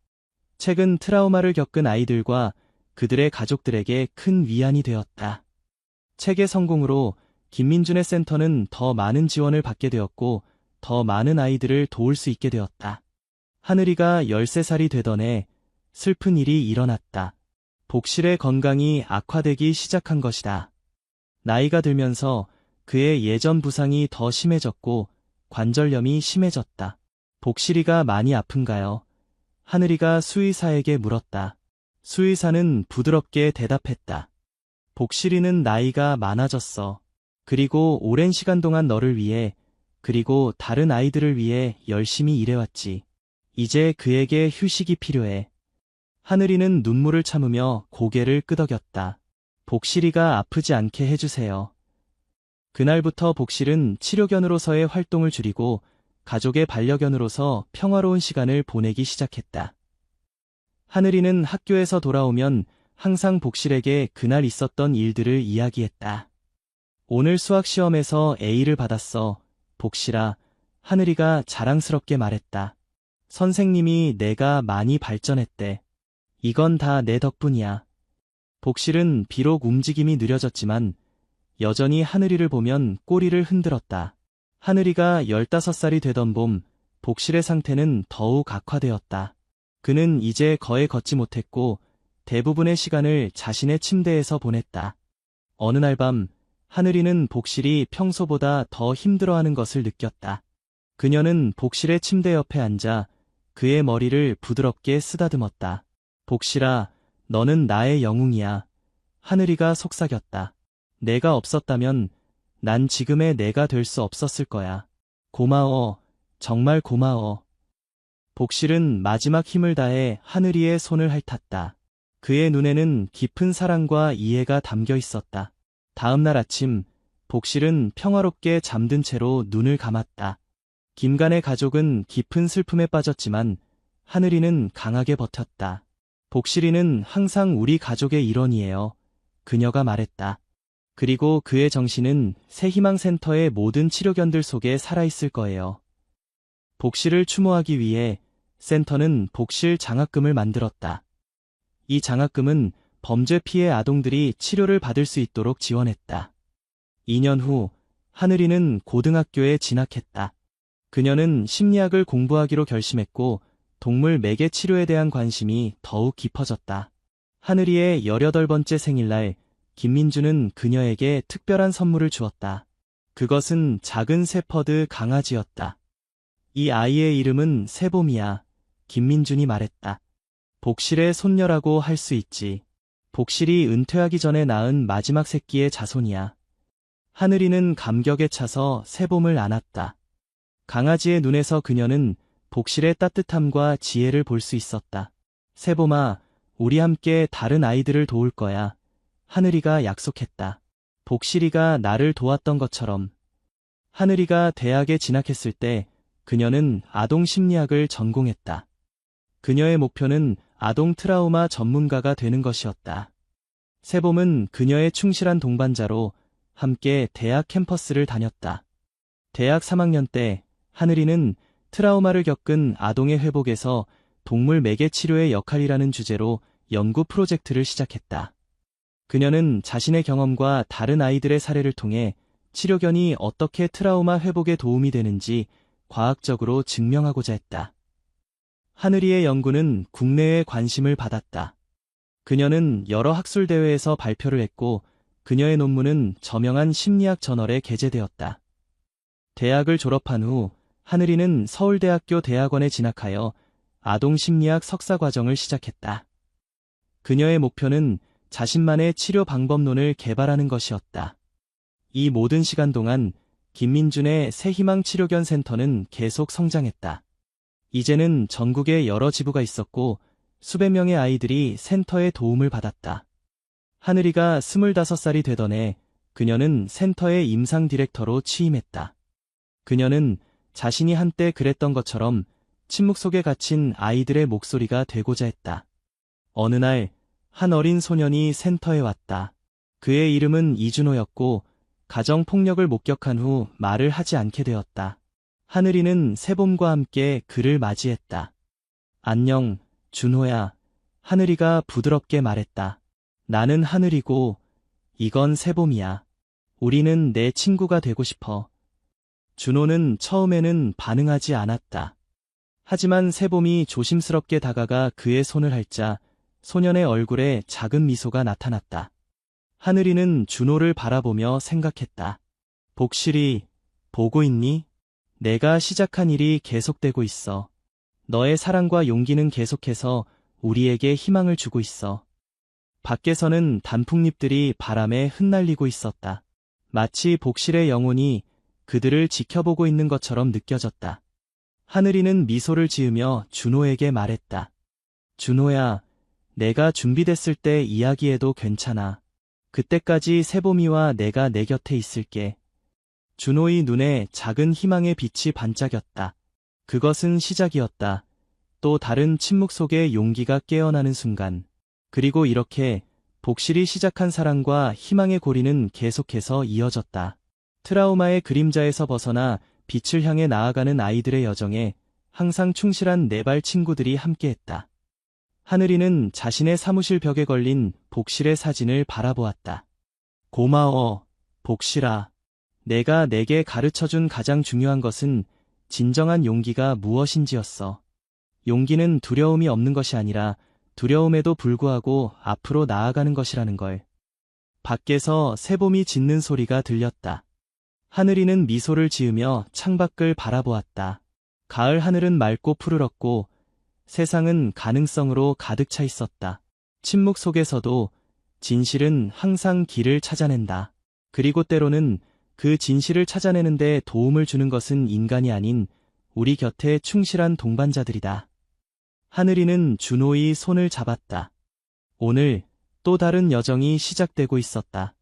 책은 트라우마를 겪은 아이들과 그들의 가족들에게 큰 위안이 되었다. 책의 성공으로 김민준의 센터는 더 많은 지원을 받게 되었고 더 많은 아이들을 도울 수 있게 되었다. 하늘이가 13살이 되던 해 슬픈 일이 일어났다. 복실의 건강이 악화되기 시작한 것이다. 나이가 들면서 그의 예전 부상이 더 심해졌고 관절염이 심해졌다. 복실이가 많이 아픈가요? 하늘이가 수의사에게 물었다. 수의사는 부드럽게 대답했다. 복실이는 나이가 많아졌어. 그리고 오랜 시간 동안 너를 위해, 그리고 다른 아이들을 위해 열심히 일해왔지. 이제 그에게 휴식이 필요해. 하늘이는 눈물을 참으며 고개를 끄덕였다. 복실이가 아프지 않게 해주세요. 그날부터 복실은 치료견으로서의 활동을 줄이고 가족의 반려견으로서 평화로운 시간을 보내기 시작했다. 하늘이는 학교에서 돌아오면 항상 복실에게 그날 있었던 일들을 이야기했다. 오늘 수학 시험에서 A를 받았어. 복실아, 하늘이가 자랑스럽게 말했다. 선생님이 내가 많이 발전했대. 이건 다 내 덕분이야. 복실은 비록 움직임이 느려졌지만 여전히 하늘이를 보면 꼬리를 흔들었다. 하늘이가 15살이 되던 봄, 복실의 상태는 더욱 악화되었다. 그는 이제 거의 걷지 못했고 대부분의 시간을 자신의 침대에서 보냈다. 어느 날 밤, 하늘이는 복실이 평소보다 더 힘들어하는 것을 느꼈다. 그녀는 복실의 침대 옆에 앉아 그의 머리를 부드럽게 쓰다듬었다. 복실아, 너는 나의 영웅이야. 하늘이가 속삭였다. 내가 없었다면 난 지금의 내가 될 수 없었을 거야. 고마워. 정말 고마워. 복실은 마지막 힘을 다해 하늘이의 손을 핥았다. 그의 눈에는 깊은 사랑과 이해가 담겨 있었다. 다음 날 아침, 복실은 평화롭게 잠든 채로 눈을 감았다. 김간의 가족은 깊은 슬픔에 빠졌지만 하늘이는 강하게 버텼다. 복실이는 항상 우리 가족의 일원이에요. 그녀가 말했다. 그리고 그의 정신은 새희망센터의 모든 치료견들 속에 살아있을 거예요. 복실을 추모하기 위해 센터는 복실 장학금을 만들었다. 이 장학금은 범죄 피해 아동들이 치료를 받을 수 있도록 지원했다. 2년 후 하늘이는 고등학교에 진학했다. 그녀는 심리학을 공부하기로 결심했고 동물 매개 치료에 대한 관심이 더욱 깊어졌다. 하늘이의 18번째 생일날 김민주는 그녀에게 특별한 선물을 주었다. 그것은 작은 세퍼드 강아지였다. 이 아이의 이름은 세봄이야. 김민준이 말했다. 복실의 손녀라고 할 수 있지. 복실이 은퇴하기 전에 낳은 마지막 새끼의 자손이야. 하늘이는 감격에 차서 세봄을 안았다. 강아지의 눈에서 그녀는 복실의 따뜻함과 지혜를 볼 수 있었다. 세봄아, 우리 함께 다른 아이들을 도울 거야. 하늘이가 약속했다. 복실이가 나를 도왔던 것처럼. 하늘이가 대학에 진학했을 때 그녀는 아동 심리학을 전공했다. 그녀의 목표는 아동 트라우마 전문가가 되는 것이었다. 세봄은 그녀의 충실한 동반자로 함께 대학 캠퍼스를 다녔다. 대학 3학년 때 하늘이는 트라우마를 겪은 아동의 회복에서 동물 매개 치료의 역할이라는 주제로 연구 프로젝트를 시작했다. 그녀는 자신의 경험과 다른 아이들의 사례를 통해 치료견이 어떻게 트라우마 회복에 도움이 되는지 과학적으로 증명하고자 했다. 하늘이의 연구는 국내에 관심을 받았다. 그녀는 여러 학술대회에서 발표를 했고 그녀의 논문은 저명한 심리학 저널에 게재되었다. 대학을 졸업한 후 하늘이는 서울대학교 대학원에 진학하여 아동심리학 석사과정을 시작했다. 그녀의 목표는 자신만의 치료 방법론을 개발하는 것이었다. 이 모든 시간 동안 김민준의 새희망 치료견 센터는 계속 성장했다. 이제는 전국에 여러 지부가 있었고 수백 명의 아이들이 센터의 도움을 받았다. 하늘이가 25살이 되던 해 그녀는 센터의 임상 디렉터로 취임했다. 그녀는 자신이 한때 그랬던 것처럼 침묵 속에 갇힌 아이들의 목소리가 되고자 했다. 어느 날 한 어린 소년이 센터에 왔다. 그의 이름은 이준호였고 가정폭력을 목격한 후 말을 하지 않게 되었다. 하늘이는 새봄과 함께 그를 맞이했다. 안녕, 준호야. 하늘이가 부드럽게 말했다. 나는 하늘이고 이건 새봄이야. 우리는 내 친구가 되고 싶어. 준호는 처음에는 반응하지 않았다. 하지만 새봄이 조심스럽게 다가가 그의 손을 핥자 소년의 얼굴에 작은 미소가 나타났다. 하늘이는 준호를 바라보며 생각했다. 복실이, 보고 있니? 내가 시작한 일이 계속되고 있어. 너의 사랑과 용기는 계속해서 우리에게 희망을 주고 있어. 밖에서는 단풍잎들이 바람에 흩날리고 있었다. 마치 복실의 영혼이 그들을 지켜보고 있는 것처럼 느껴졌다. 하늘이는 미소를 지으며 준호에게 말했다. 준호야, 내가 준비됐을 때 이야기해도 괜찮아. 그때까지 새봄이와 내가 내 곁에 있을게. 준호의 눈에 작은 희망의 빛이 반짝였다. 그것은 시작이었다. 또 다른 침묵 속에 용기가 깨어나는 순간. 그리고 이렇게 복실이 시작한 사랑과 희망의 고리는 계속해서 이어졌다. 트라우마의 그림자에서 벗어나 빛을 향해 나아가는 아이들의 여정에 항상 충실한 네 발 친구들이 함께했다. 하늘이는 자신의 사무실 벽에 걸린 복실의 사진을 바라보았다. 고마워, 복실아. 내가 내게 가르쳐준 가장 중요한 것은 진정한 용기가 무엇인지였어. 용기는 두려움이 없는 것이 아니라 두려움에도 불구하고 앞으로 나아가는 것이라는 걸. 밖에서 새봄이 짖는 소리가 들렸다. 하늘이는 미소를 지으며 창밖을 바라보았다. 가을 하늘은 맑고 푸르렀고 세상은 가능성으로 가득 차 있었다. 침묵 속에서도 진실은 항상 길을 찾아낸다. 그리고 때로는 그 진실을 찾아내는데 도움을 주는 것은 인간이 아닌 우리 곁에 충실한 동반자들이다. 하늘이는 준호의 손을 잡았다. 오늘 또 다른 여정이 시작되고 있었다.